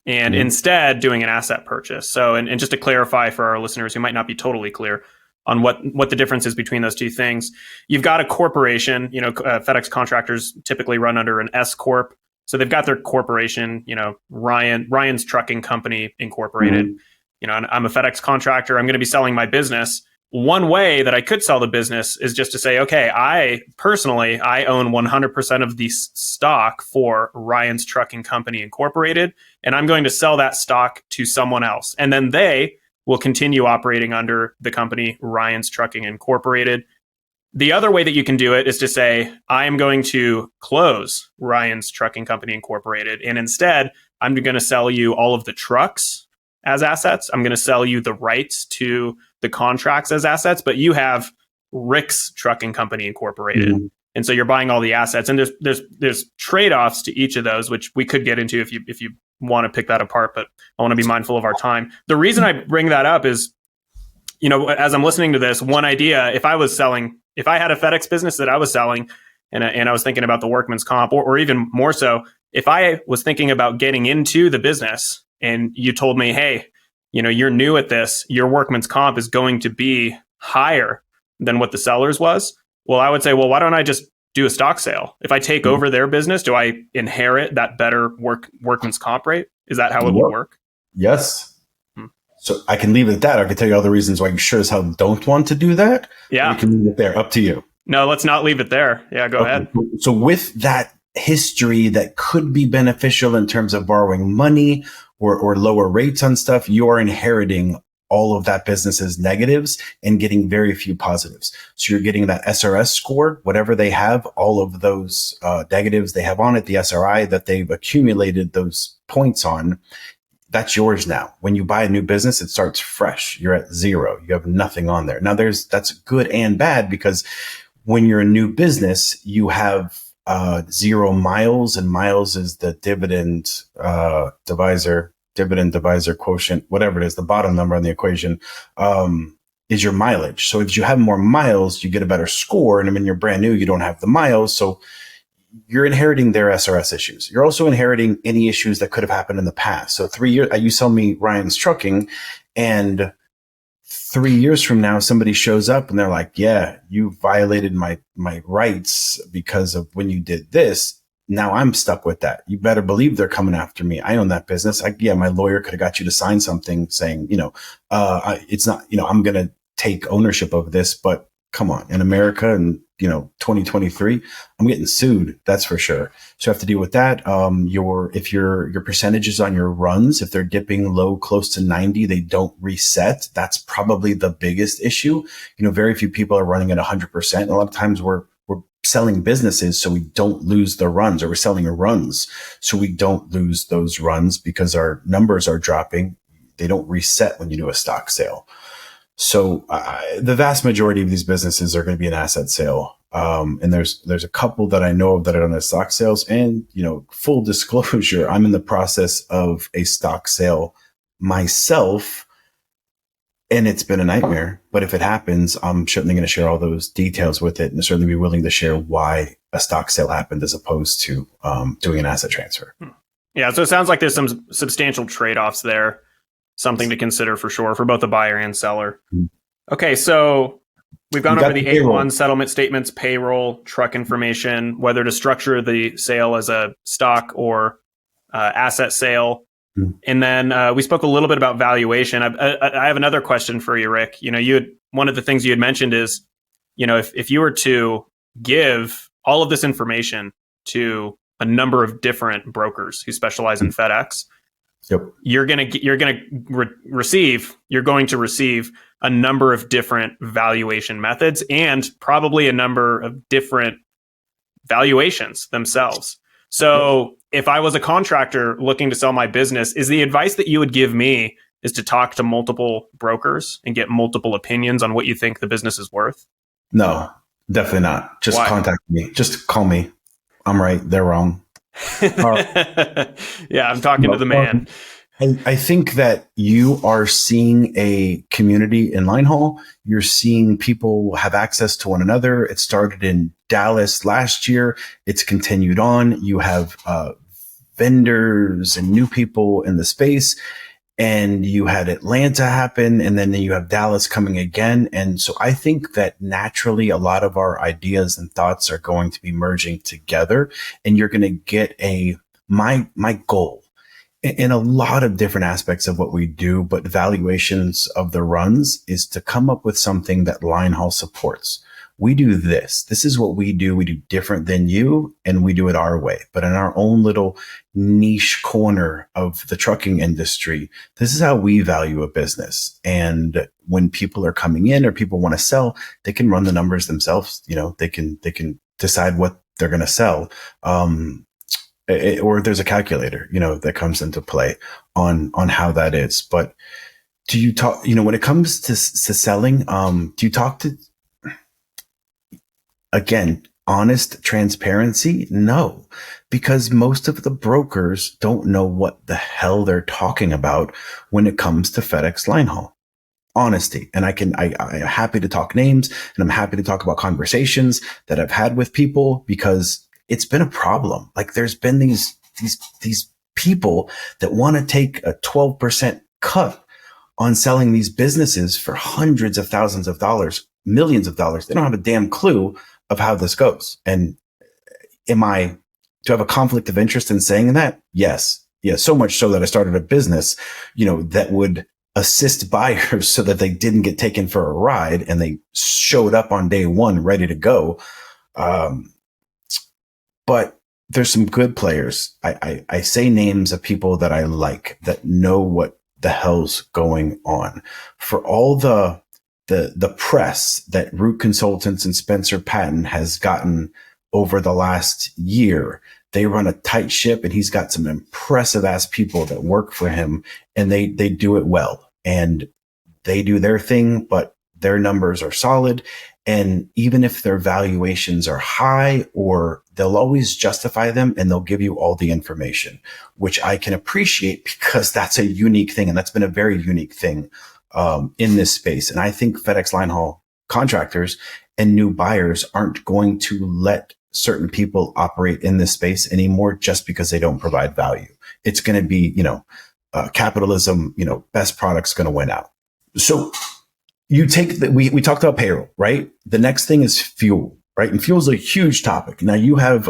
and instead doing an asset purchase. So, and just to clarify for our listeners who might not be totally clear on what the difference is between those two things, you've got a corporation, FedEx contractors typically run under an S Corp. So they've got their corporation, Ryan's Trucking Company Incorporated. And I'm a FedEx contractor. I'm going to be selling my business. One way that I could sell the business is just to say, okay, I own 100% of the stock for Ryan's Trucking Company Incorporated, and I'm going to sell that stock to someone else. And then they will continue operating under the company Ryan's Trucking Incorporated. The other way that you can do it is to say, I am going to close Ryan's Trucking Company Incorporated, and instead, I'm going to sell you all of the trucks as assets. I'm going to sell you the rights to the contracts as assets, but you have Rick's Trucking Company Incorporated. And so you're buying all the assets, and there's trade-offs to each of those, which we could get into if you want to pick that apart, but I want to be mindful of our time. The reason I bring that up is, as I'm listening to this, one idea, if I had a FedEx business that I was selling and I was thinking about the workman's comp, or even more so, if I was thinking about getting into the business and you told me, hey, you're new at this, your workman's comp is going to be higher than what the seller's was. Well, I would say, well, why don't I just do a stock sale? If I take over their business, do I inherit that better workman's comp rate? Is that how it would work? Yes. So I can leave it at that. I can tell you all the reasons why you sure as hell don't want to do that. Yeah. You can leave it there. Up to you. No, let's not leave it there. Yeah, go ahead. So with that history that could be beneficial in terms of borrowing money or lower rates on stuff, you are inheriting all of that business's negatives and getting very few positives. So you're getting that SRS score, whatever they have, all of those negatives they have on it, the SRI that they've accumulated those points on, that's yours now. When you buy a new business, it starts fresh. You're at zero. You have nothing on there. Now that's good and bad, because when you're a new business, you have 0 miles, and miles is the dividend divisor quotient, whatever it is, the bottom number on the equation, is your mileage. So if you have more miles, you get a better score. And when you're brand new, you don't have the miles. So you're inheriting their SRS issues. You're also inheriting any issues that could have happened in the past. So 3 years, you sell me Ryan's Trucking, and 3 years from now, somebody shows up and they're like, yeah, you violated my rights because of when you did this. Now I'm stuck with that. You better believe they're coming after me. I own that business. My lawyer could have got you to sign something saying, it's not, I'm going to take ownership of this, but come on, in America and 2023, I'm getting sued. That's for sure. So you have to deal with that. If your percentages on your runs, if they're dipping low, close to 90, they don't reset. That's probably the biggest issue. Very few people are running at 100%. A lot of times we're selling businesses so we don't lose the runs, or we're selling runs so we don't lose those runs because our numbers are dropping. They don't reset when you do a stock sale. So the vast majority of these businesses are going to be an asset sale. And there's a couple that I know of that are on the stock sales. And, full disclosure, I'm in the process of a stock sale myself, and it's been a nightmare. But if it happens, I'm certainly going to share all those details with it, and certainly be willing to share why a stock sale happened as opposed to doing an asset transfer. Yeah. So it sounds like there's some substantial trade-offs there. Something to consider for sure for both the buyer and seller. Okay, so we've gone over the A1 settlement statements, payroll, truck information, whether to structure the sale as a stock or asset sale. And then we spoke a little bit about valuation. I have another question for you, Rick. One of the things you had mentioned is, if you were to give all of this information to a number of different brokers who specialize in FedEx, yep, you're going to receive a number of different valuation methods and probably a number of different valuations themselves. So if I was a contractor looking to sell my business, is the advice that you would give me is to talk to multiple brokers and get multiple opinions on what you think the business is worth? No, Definitely not. Just Why? contact me. Just call me. I'm right. They're wrong. Uh, Yeah, I'm talking to no, the man. I think that you are seeing a community in Linehaul. You're seeing people have access to one another. It started in Dallas last year. It's continued on. You have vendors and new people in the space. And you had Atlanta happen, and then you have Dallas coming again. And so I think that naturally a lot of our ideas and thoughts are going to be merging together, and you're going to get my goal in a lot of different aspects of what we do, but valuations of the runs is to come up with something that Linehaul supports. We do this. This is what we do. We do different than you, and we do it our way. But in our own little niche corner of the trucking industry, this is how we value a business. And when people are coming in or people want to sell, they can run the numbers themselves. They can decide what they're going to sell. Or there's a calculator, that comes into play on how that is. But do you talk, when it comes to selling, do you talk to, again, honest transparency? No, because most of the brokers don't know what the hell they're talking about when it comes to FedEx Linehaul. Honesty. And I'm happy to talk names, and I'm happy to talk about conversations that I've had with people, because it's been a problem. Like, there's been these people that want to take a 12% cut on selling these businesses for hundreds of thousands of dollars, millions of dollars. They don't have a damn clue of how this goes. And do I have a conflict of interest in saying that? Yes. Yeah. So much so that I started a business, that would assist buyers so that they didn't get taken for a ride and they showed up on day one ready to go. But there's some good players. I say names of people that I like, that know what the hell's going on. For all the press that Root Consultants and Spencer Patton has gotten over the last year, they run a tight ship, and he's got some impressive ass people that work for him, and they do it well, and they do their thing, but their numbers are solid. And even if their valuations are high, or they'll always justify them, and they'll give you all the information, which I can appreciate, because that's a unique thing. And that's been a very unique thing in this space. And I think FedEx Linehaul contractors and new buyers aren't going to let certain people operate in this space anymore just because they don't provide value. It's going to be, capitalism, best product's going to win out. So you take we talked about payroll, right? The next thing is fuel, right? And fuel is a huge topic. Now you have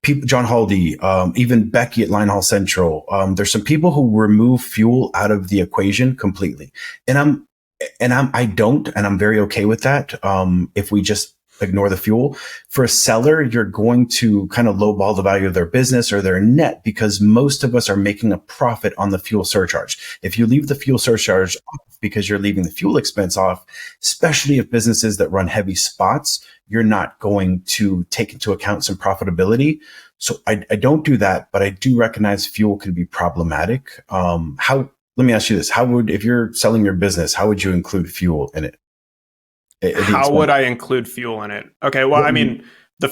people, John Haldy, even Becky at Linehaul Central. There's some people who remove fuel out of the equation completely, and I'm very okay with that. If we just ignore the fuel. For a seller, you're going to kind of lowball the value of their business or their net, because most of us are making a profit on the fuel surcharge. If you leave the fuel surcharge off because you're leaving the fuel expense off, especially if businesses that run heavy spots, you're not going to take into account some profitability. So I don't do that, but I do recognize fuel can be problematic. Let me ask you this. If you're selling your business, how would you include fuel in it? How would I include fuel in it? Okay, well, I mean, the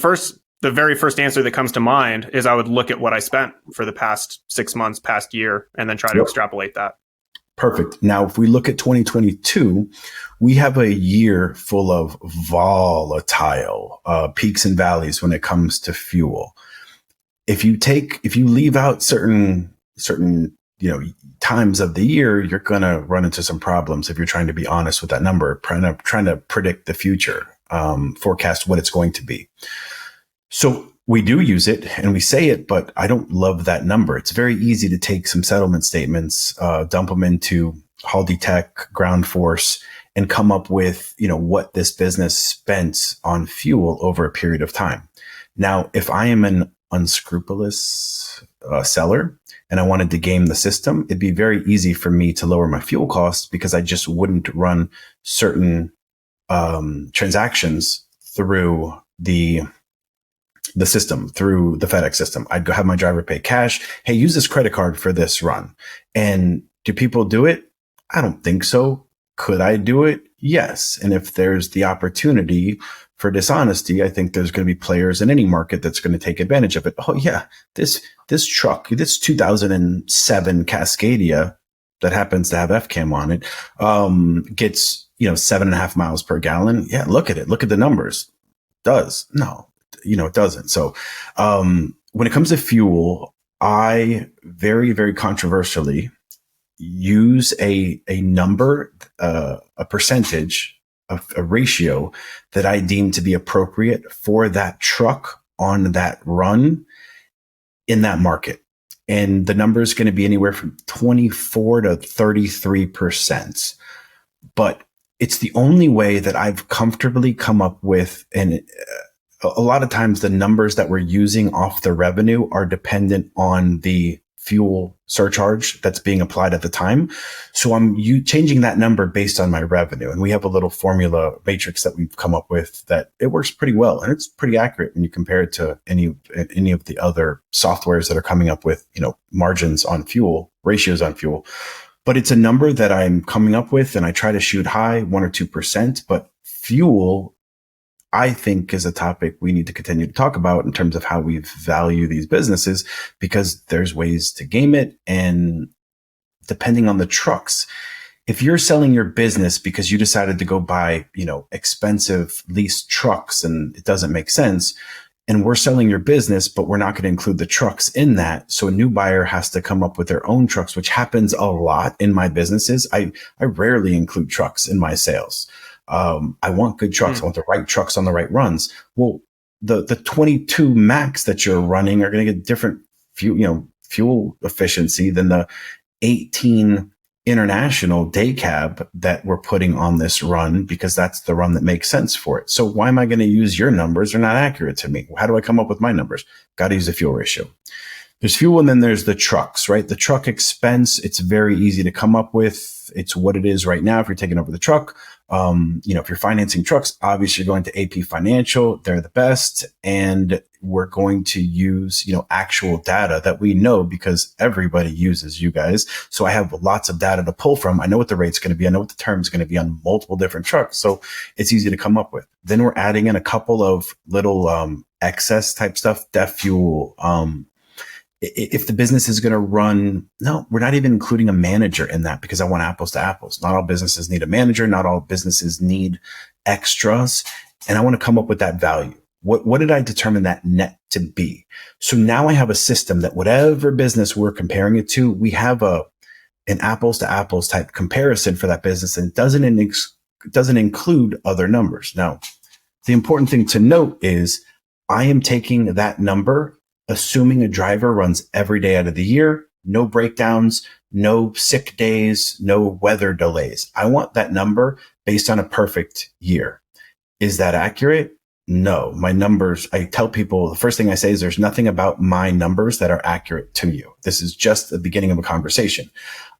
very first answer that comes to mind is I would look at what I spent for the past 6 months, past year, and then try to extrapolate that. Perfect. Now, if we look at 2022, we have a year full of volatile peaks and valleys when it comes to fuel. If you leave out certain times of the year, you're going to run into some problems if you're trying to be honest with that number, trying to predict the future, forecast what it's going to be. So we do use it and we say it, but I don't love that number. It's very easy to take some settlement statements, dump them into Haldy Tech, Ground Force, and come up with, what this business spent on fuel over a period of time. Now, if I am an unscrupulous seller and I wanted to game the system, it'd be very easy for me to lower my fuel costs, because I just wouldn't run certain transactions through the system, through the FedEx system. I'd go have my driver pay cash. Hey, use this credit card for this run. And do people do it? I don't think so. Could I do it? Yes. And if there's the opportunity for dishonesty, I think there's going to be players in any market that's going to take advantage of it. Oh yeah, this truck, this 2007 Cascadia that happens to have FCAM on it, gets 7.5 miles per gallon. Yeah, look at it. Look at the numbers. Does no, it doesn't. So when it comes to fuel, I very, very controversially use a number, a percentage, a ratio that I deem to be appropriate for that truck on that run in that market. And the number is going to be anywhere from 24 to 33%. But it's the only way that I've comfortably come up with. And a lot of times the numbers that we're using off the revenue are dependent on the fuel surcharge that's being applied at the time. So I'm changing that number based on my revenue. And we have a little formula matrix that we've come up with that it works pretty well. And it's pretty accurate when you compare it to any of the other softwares that are coming up with, margins on fuel, ratios on fuel. But it's a number that I'm coming up with, and I try to shoot high, 1 or 2%. But fuel, I think, is a topic we need to continue to talk about in terms of how we value these businesses, because there's ways to game it. And depending on the trucks, if you're selling your business because you decided to go buy, expensive leased trucks and it doesn't make sense, and we're selling your business, but we're not going to include the trucks in that. So a new buyer has to come up with their own trucks, which happens a lot in my businesses. I rarely include trucks in my sales. I want good trucks. I want the right trucks on the right runs. Well, the 22 Max that you're running are going to get different fuel efficiency than the 18 International day cab that we're putting on this run, because that's the run that makes sense for it. So why am I going to use your numbers? They're not accurate to me. How do I come up with my numbers? Got to use the fuel ratio. There's fuel, and then there's the trucks, right? The truck expense, it's very easy to come up with. It's what it is right now if you're taking over the truck. If you're financing trucks, obviously you're going to AP Financial. They're the best. And we're going to use, actual data that we know, because everybody uses you guys. So I have lots of data to pull from. I know what the rate's going to be. I know what the term's going to be on multiple different trucks. So it's easy to come up with. Then we're adding in a couple of little excess type stuff, def fuel, if the business is going to run, no, we're not even including a manager in that, because I want apples to apples. Not all businesses need a manager. Not all businesses need extras. And I want to come up with that value. What did I determine that net to be? So now I have a system that whatever business we're comparing it to, we have an apples to apples type comparison for that business, and it doesn't include other numbers. Now, the important thing to note is I am taking that number, assuming a driver runs every day out of the year, no breakdowns, no sick days, no weather delays. I want that number based on a perfect year. Is that accurate? No. My numbers, I tell people, the first thing I say is there's nothing about my numbers that are accurate to you. This is just the beginning of a conversation.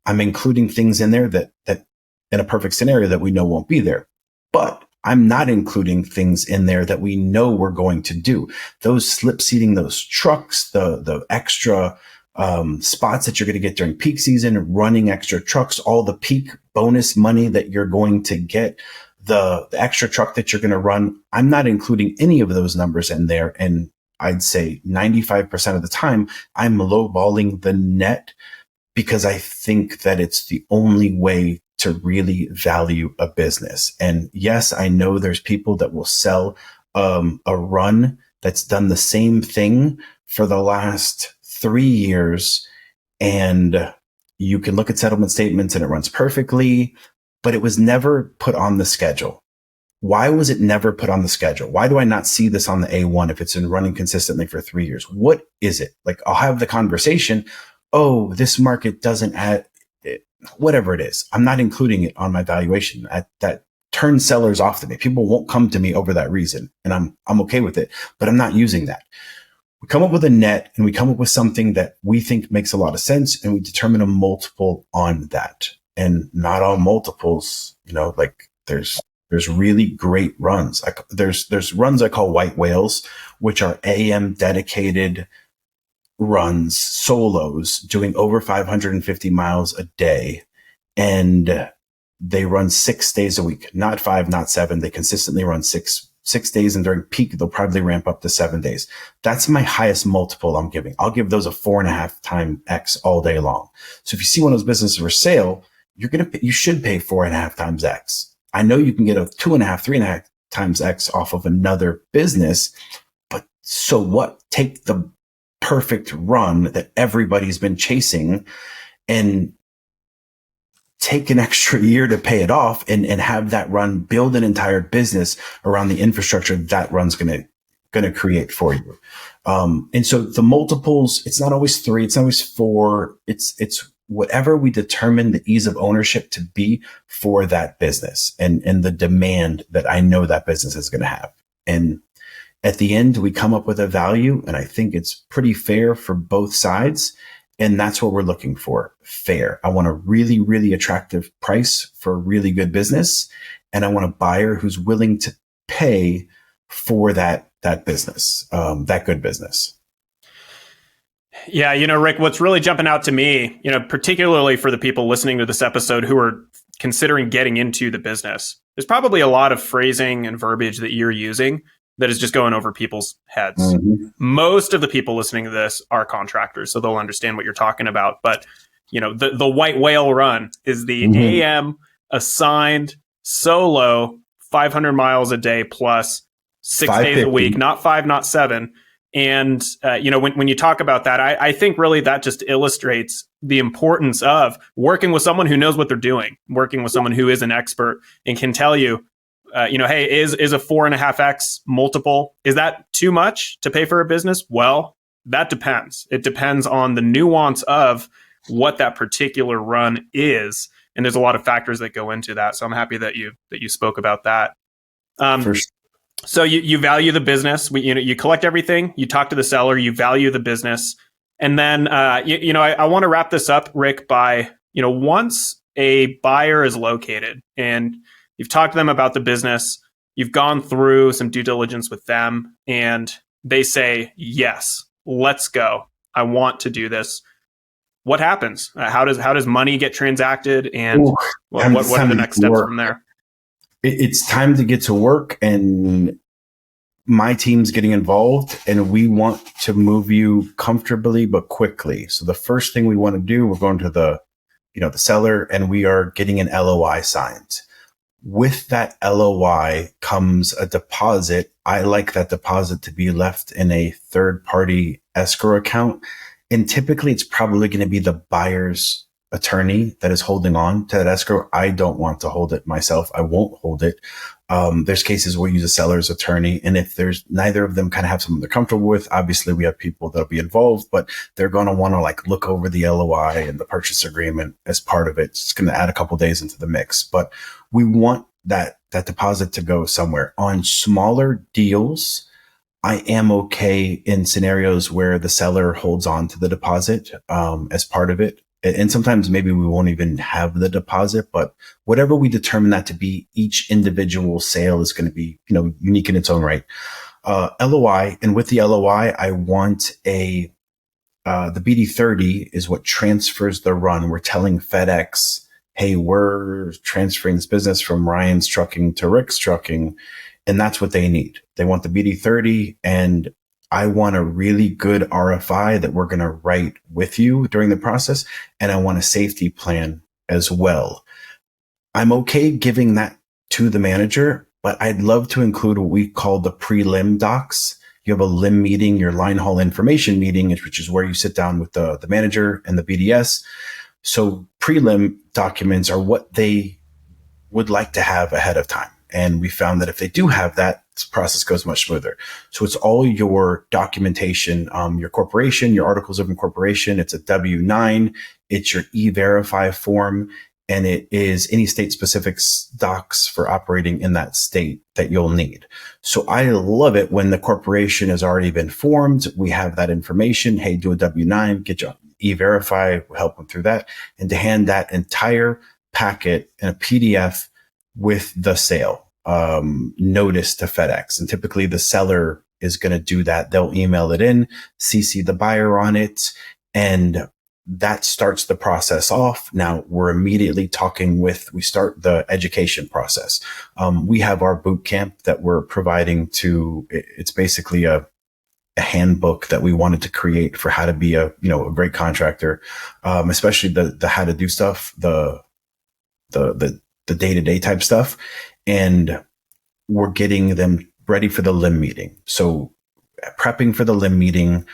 I'm including things in there that in a perfect scenario that we know won't be there. But I'm not including things in there that we know we're going to do. Those slip seating, those trucks, the extra spots that you're going to get during peak season, running extra trucks, all the peak bonus money that you're going to get, the extra truck that you're going to run. I'm not including any of those numbers in there. And I'd say 95% of the time, I'm lowballing the net, because I think that it's the only way to really value a business. And yes, I know there's people that will sell a run that's done the same thing for the last 3 years. And you can look at settlement statements and it runs perfectly, but it was never put on the schedule. Why was it never put on the schedule? Why do I not see this on the A1 if it's been running consistently for 3 years? What is it? Like, I'll have the conversation. Oh, this market doesn't add it, whatever it is. I'm not including it on my valuation. That turns sellers off to me. People won't come to me over that reason, and I'm okay with it, but I'm not using that. We come up with a net, and we come up with something that we think makes a lot of sense, and we determine a multiple on that. And not all multiples, like there's really great runs. There's runs I call white whales, which are AM dedicated runs, solos, doing over 550 miles a day. And they run 6 days a week, not 5, not 7. They consistently run six 6 days, and during peak, they'll probably ramp up to 7 days. That's my highest multiple I'm giving. I'll give those a 4.5 times X all day long. So if you see one of those businesses for sale, you should pay 4.5 times X. I know you can get a 2.5, 3.5 times X off of another business, but so what? Take the perfect run that everybody's been chasing and take an extra year to pay it off and have that run, build an entire business around the infrastructure that run's going to create for you. And so the multiples, it's not always 3, it's not always 4. It's whatever we determine the ease of ownership to be for that business and the demand that I know that business is going to have. And at the end, we come up with a value, and I think it's pretty fair for both sides. And that's what we're looking for. Fair. I want a really, really attractive price for a really good business. And I want a buyer who's willing to pay for that business, that good business. Yeah, Rick, what's really jumping out to me, particularly for the people listening to this episode who are considering getting into the business, there's probably a lot of phrasing and verbiage that you're using that is just going over people's heads. Mm-hmm. Most of the people listening to this are contractors, so they'll understand what you're talking about. But, the white whale run is the AM assigned solo 500 miles a day plus 6 days a week, not 5, not 7. And, when you talk about that, I think really that just illustrates the importance of working with someone who knows what they're doing, working with someone who is an expert and can tell you, hey, is a 4.5x multiple, is that too much to pay for a business? Well, that depends. It depends on the nuance of what that particular run is. And there's a lot of factors that go into that. So I'm happy that you spoke about that. For sure. So you value the business. You collect everything. You talk to the seller. You value the business, and then I want to wrap this up, Rick, by once a buyer is located and you've talked to them about the business, you've gone through some due diligence with them, and they say, "Yes, let's go. I want to do this." What happens? How does money get transacted, and what are the next steps from there? It's time to get to work, and my team's getting involved, and we want to move you comfortably but quickly. So the first thing we want to do, we're going to the seller, and we are getting an LOI signed. With that LOI comes a deposit. I like that deposit to be left in a third-party escrow account, and typically it's probably going to be the buyer's attorney that is holding on to that escrow. I don't want to hold it myself. I won't hold it. There's cases we'll use a seller's attorney. And if there's neither of them kind of have someone they're comfortable with, obviously we have people that'll be involved, but they're going to want to look over the LOI and the purchase agreement as part of it. It's going to add a couple of days into the mix, but we want that deposit to go somewhere. On smaller deals, I am okay in scenarios where the seller holds on to the deposit as part of it. And sometimes maybe we won't even have the deposit, but whatever we determine that to be, each individual sale is going to be, unique in its own right. LOI, and with the LOI, I want the BD30 is what transfers the run. We're telling FedEx, hey, we're transferring this business from Ryan's trucking to Rick's trucking, and that's what they need. They want the BD30, and I want a really good RFI that we're going to write with you during the process. And I want a safety plan as well. I'm okay giving that to the manager, but I'd love to include what we call the prelim docs. You have a lim meeting, your Linehaul information meeting, which is where you sit down with the manager and the BDS. So prelim documents are what they would like to have ahead of time. And we found that if they do have that, this process goes much smoother. So it's all your documentation, your corporation, your articles of incorporation. It's a W-9. It's your E-Verify form. And it is any state-specific docs for operating in that state that you'll need. So I love it when the corporation has already been formed. We have that information. Hey, do a W-9, get your E-Verify, we'll help them through that. And to hand that entire packet in a PDF with the sale notice to FedEx. And typically the seller is going to do that. They'll email it in, CC the buyer on it, and that starts the process off. Now we're immediately we start the education process. We have our boot camp that we're providing it's basically a handbook that we wanted to create for how to be a great contractor, especially the how to do stuff, the day-to-day type stuff. And we're getting them ready for the LIM meeting. So prepping for the LIM meeting,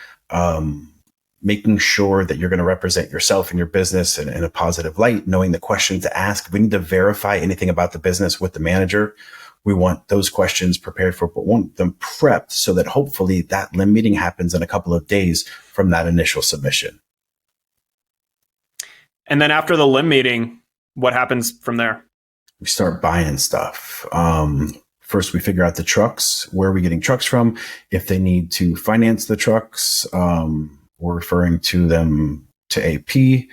making sure that you're going to represent yourself and your business in a positive light, knowing the questions to ask. If we need to verify anything about the business with the manager, we want those questions prepared for, but want them prepped so that hopefully that LIM meeting happens in a couple of days from that initial submission. And then after the LIM meeting, what happens from there? We start buying stuff. First, we figure out the trucks. Where are we getting trucks from? If they need to finance the trucks, we're referring to them to AP.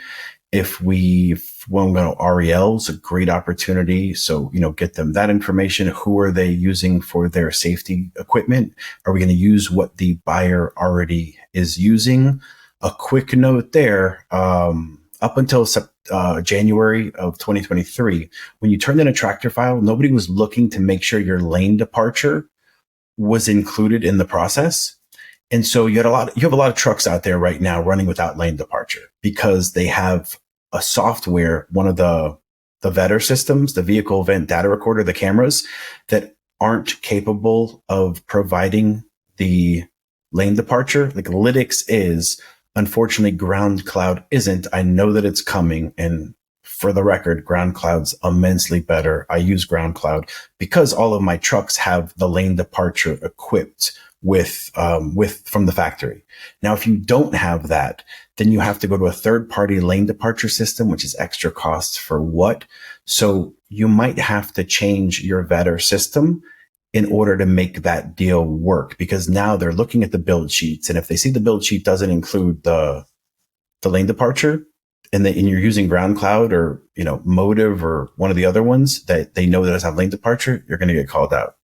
If we want to go to REL, it's a great opportunity. So, get them that information. Who are they using for their safety equipment? Are we going to use what the buyer already is using? A quick note there, up until January of 2023, when you turned in a tractor file, nobody was looking to make sure your lane departure was included in the process. And so you have a lot of trucks out there right now running without lane departure because they have a software, one of the VEDR systems, the vehicle event data recorder, the cameras that aren't capable of providing the lane departure. Like Lytx is, unfortunately, Ground Cloud isn't. I know that it's coming. And for the record, Ground Cloud's immensely better. I use Ground Cloud because all of my trucks have the lane departure equipped with from the factory. Now, if you don't have that, then you have to go to a third-party lane departure system, which is extra cost for what? So you might have to change your VEDR system in order to make that deal work, because now they're looking at the build sheets. And if they see the build sheet doesn't include the lane departure and you're using Ground Cloud or, Motive or one of the other ones that they know that doesn't have lane departure, you're going to get called out.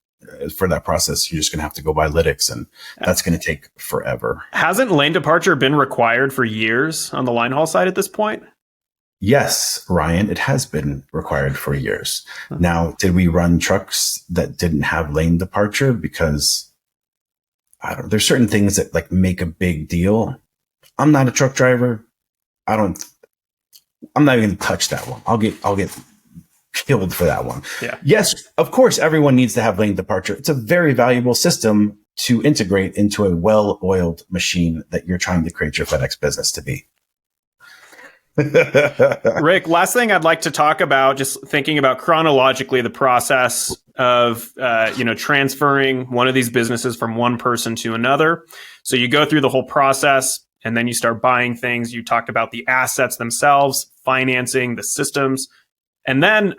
For that process, you're just going to have to go by Lytx, and that's going to take forever. Hasn't lane departure been required for years on the Linehaul side at this point? Yes, Ryan, it has been required for years. Now, did we run trucks that didn't have lane departure? Because there's certain things that make a big deal. I'm not a truck driver. I'm not even going to touch that one. I'll get killed for that one. Yeah. Yes, of course, everyone needs to have lane departure. It's a very valuable system to integrate into a well-oiled machine that you're trying to create your FedEx business to be. Rick, last thing I'd like to talk about, just thinking about chronologically the process of transferring one of these businesses from one person to another. So you go through the whole process and then you start buying things. You talked about the assets themselves, financing, the systems. And then,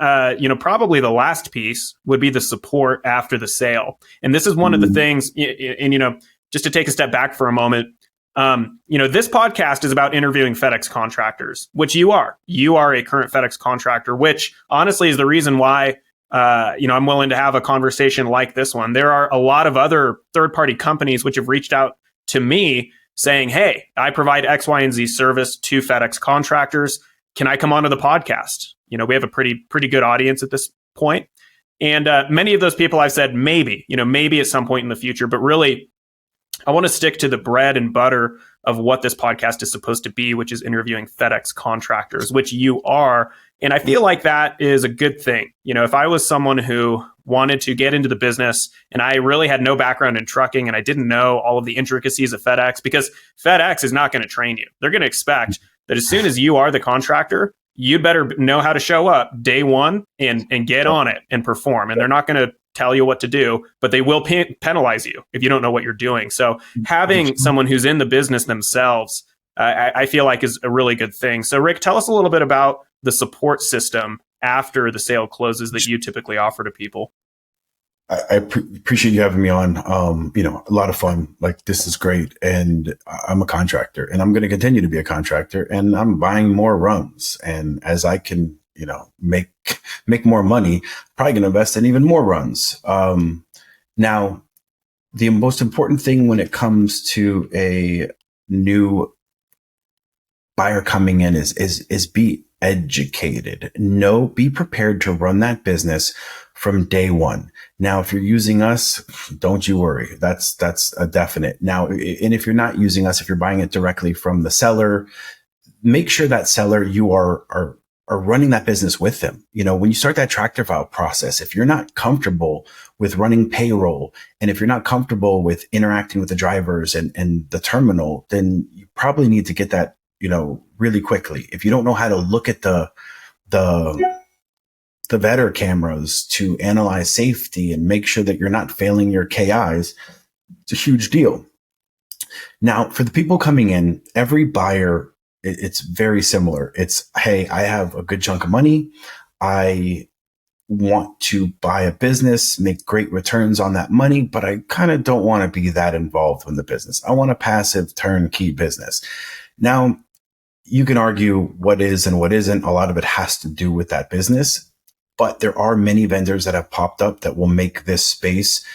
probably the last piece would be the support after the sale. And this is one of the things, and, just to take a step back for a moment, this podcast is about interviewing FedEx contractors, which you are. You are a current FedEx contractor, which honestly is the reason why, I'm willing to have a conversation like this one. There are a lot of other third-party companies which have reached out to me saying, hey, I provide X, Y, and Z service to FedEx contractors. Can I come onto the podcast? We have a pretty good audience at this point. And many of those people I've said, maybe at some point in the future, but really I want to stick to the bread and butter of what this podcast is supposed to be, which is interviewing FedEx contractors, which you are. And I feel like that is a good thing. If I was someone who wanted to get into the business and I really had no background in trucking and I didn't know all of the intricacies of FedEx, because FedEx is not going to train you. They're going to expect that as soon as you are the contractor, you better know how to show up day one and get on it and perform. And they're not going to tell you what to do, but they will penalize you if you don't know what you're doing. So having someone who's in the business themselves, I feel like is a really good thing. So Rick, tell us a little bit about the support system after the sale closes that you typically offer to people. I appreciate you having me on. A lot of fun. This is great. And I'm a contractor and I'm going to continue to be a contractor, and I'm buying more runs. And as I can, make more money, probably going to invest in even more runs. Now, the most important thing when it comes to a new buyer coming in is be educated. Be prepared to run that business from day one. Now, if you're using us, don't you worry. That's a definite. Now, and if you're not using us, if you're buying it directly from the seller, make sure that seller, you are running that business with them. When you start that tractor file process, if you're not comfortable with running payroll, and if you're not comfortable with interacting with the drivers and the terminal, then you probably need to get that, really quickly. If you don't know how to look at the vetter cameras to analyze safety and make sure that you're not failing your KIs, it's a huge deal. Now, for the people coming in, every buyer, it's very similar. It's, hey, I have a good chunk of money. I want to buy a business, make great returns on that money, but I kind of don't want to be that involved in the business. I want a passive turnkey business. Now, you can argue what is and what isn't. A lot of it has to do with that business, but there are many vendors that have popped up that will make this space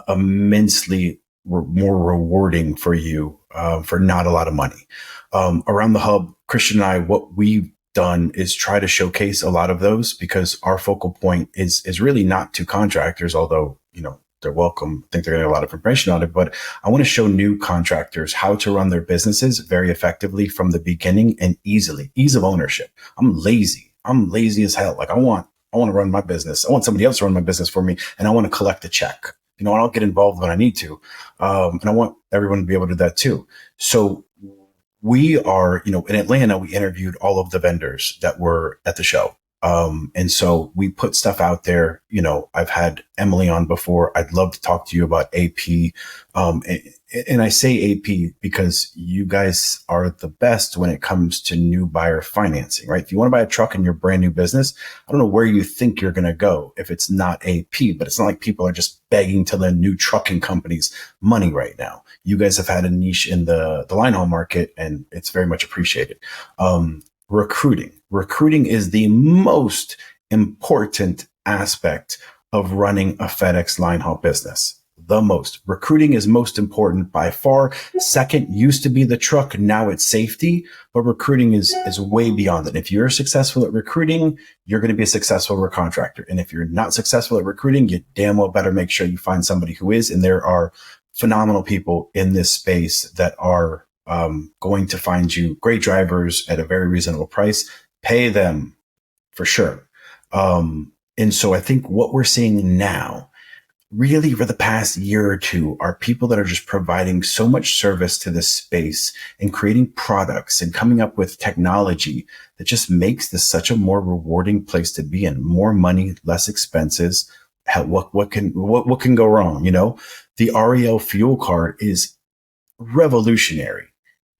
immensely more rewarding for you for not a lot of money. Around the hub, Christian and I, what we've done is try to showcase a lot of those, because our focal point is really not to contractors, although, they're welcome. I think they're getting a lot of information on it, but I want to show new contractors how to run their businesses very effectively from the beginning and easily. Ease of ownership. I'm lazy as hell. Like I want to run my business. I want somebody else to run my business for me, and I want to collect a check. And I'll get involved when I need to. And I want everyone to be able to do that too. So we are, in Atlanta, we interviewed all of the vendors that were at the show. And so we put stuff out there. I've had Emily on before. I'd love to talk to you about AP. And I say AP because you guys are the best when it comes to new buyer financing, right? If you want to buy a truck in your brand new business, I don't know where you think you're going to go if it's not AP, but it's not like people are just begging to lend new trucking companies money right now. You guys have had a niche in the Linehaul market, and it's very much appreciated. Recruiting is the most important aspect of running a FedEx Linehaul business. The most. Recruiting is most important by far. Second used to be the truck. Now it's safety, but recruiting is way beyond that. If you're successful at recruiting, you're going to be a successful contractor. And if you're not successful at recruiting, you damn well better make sure you find somebody who is. And there are phenomenal people in this space that are going to find you great drivers at a very reasonable price. Pay them for sure. And so I think what we're seeing now, really for the past year or two, are people that are just providing so much service to this space and creating products and coming up with technology that just makes this such a more rewarding place to be in. More money, less expenses. Hell, what can go wrong? The REL fuel card is revolutionary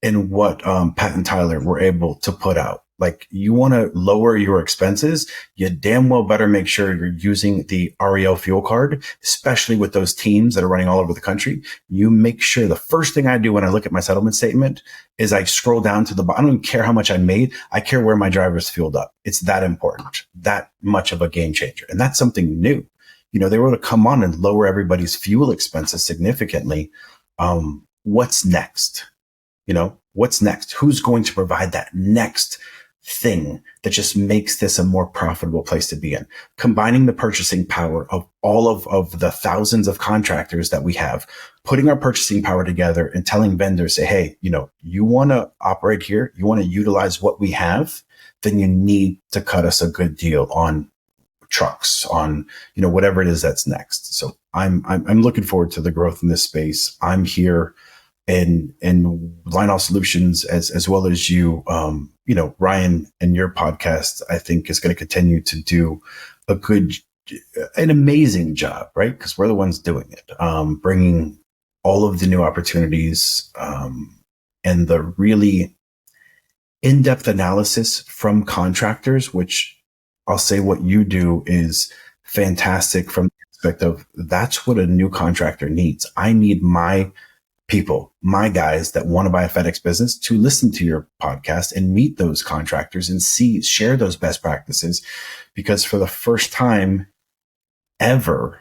in what Pat and Tyler were able to put out. Like, you want to lower your expenses, you damn well better make sure you're using the REL fuel card, especially with those teams that are running all over the country. You make sure, the first thing I do when I look at my settlement statement is I scroll down to the bottom. I don't even care how much I made. I care where my driver's fueled up. It's that important, that much of a game changer. And that's something new. They were able to come on and lower everybody's fuel expenses significantly. What's next? What's next? Who's going to provide that next thing that just makes this a more profitable place to be in? Combining the purchasing power of all of the thousands of contractors that we have, putting our purchasing power together and telling vendors, say, hey, you want to operate here, you want to utilize what we have, then you need to cut us a good deal on trucks, on, whatever it is that's next. So I'm looking forward to the growth in this space. I'm here and Linehaul Solutions, as well as you, Ryan, and your podcast, I think is going to continue to do an amazing job, right? Because we're the ones doing it, bringing all of the new opportunities and the really in-depth analysis from contractors, which I'll say what you do is fantastic from the aspect of that's what a new contractor needs. I need my people, my guys that want to buy a FedEx business to listen to your podcast and meet those contractors and share those best practices, because for the first time ever,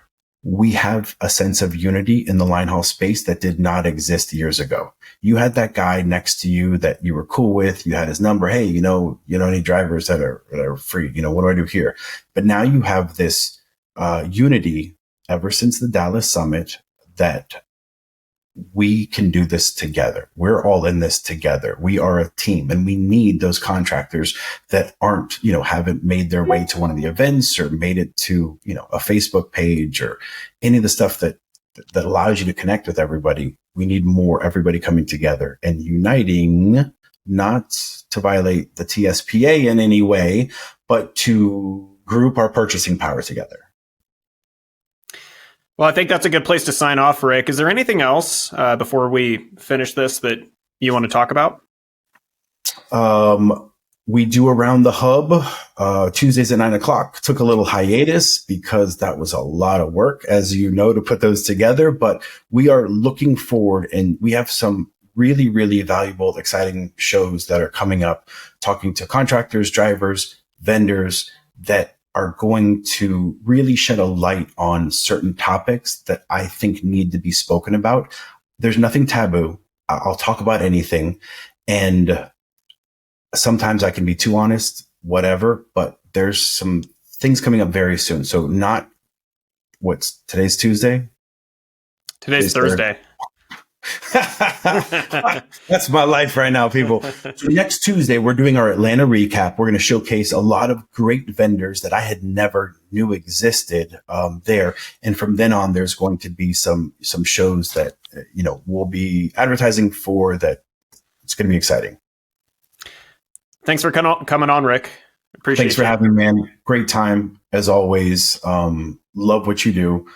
we have a sense of unity in the Linehaul space that did not exist years ago. You had that guy next to you that you were cool with. You had his number. Hey, any drivers that are free? What do I do here? But now you have this unity ever since the Dallas Summit that we can do this together. We're all in this together. We are a team, and we need those contractors that aren't, haven't made their way to one of the events or made it to, a Facebook page or any of the stuff that allows you to connect with everybody. We need more everybody coming together and uniting, not to violate the TSPA in any way, but to group our purchasing power together. Well, I think that's a good place to sign off, Rick. Is there anything else before we finish this that you want to talk about? We do Around the Hub Tuesdays at 9:00. Took a little hiatus because that was a lot of work, as you know, to put those together. But we are looking forward, and we have some really, really valuable, exciting shows that are coming up, talking to contractors, drivers, vendors that are going to really shed a light on certain topics that I think need to be spoken about. There's nothing taboo. I'll talk about anything. And sometimes I can be too honest, whatever, but there's some things coming up very soon. So today's Tuesday? Today's Thursday. That's my life right now, people. So next Tuesday, we're doing our Atlanta recap. We're going to showcase a lot of great vendors that I had never knew existed there. And from then on, there's going to be some shows that, we'll be advertising for that. It's going to be exciting. Thanks for coming on, Rick. Appreciate it. Thanks for having me, man. Great time, as always. Love what you do.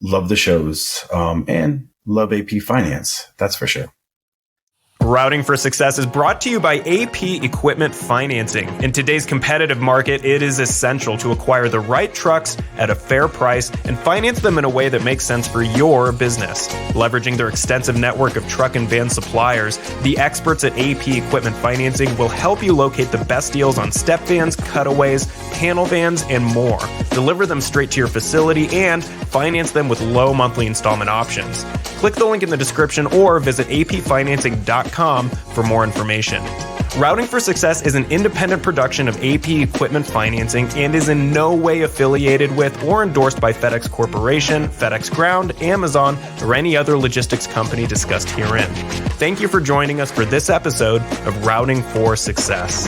Love the shows. And love AP Finance. That's for sure. Routing for Success is brought to you by AP Equipment Financing. In today's competitive market, it is essential to acquire the right trucks at a fair price and finance them in a way that makes sense for your business. Leveraging their extensive network of truck and van suppliers, the experts at AP Equipment Financing will help you locate the best deals on step vans, cutaways, panel vans, and more. Deliver them straight to your facility and finance them with low monthly installment options. Click the link in the description or visit apfinancing.com for more information. Routing for Success is an independent production of AP Equipment Financing and is in no way affiliated with or endorsed by FedEx Corporation, FedEx Ground, Amazon, or any other logistics company discussed herein. Thank you for joining us for this episode of Routing for Success.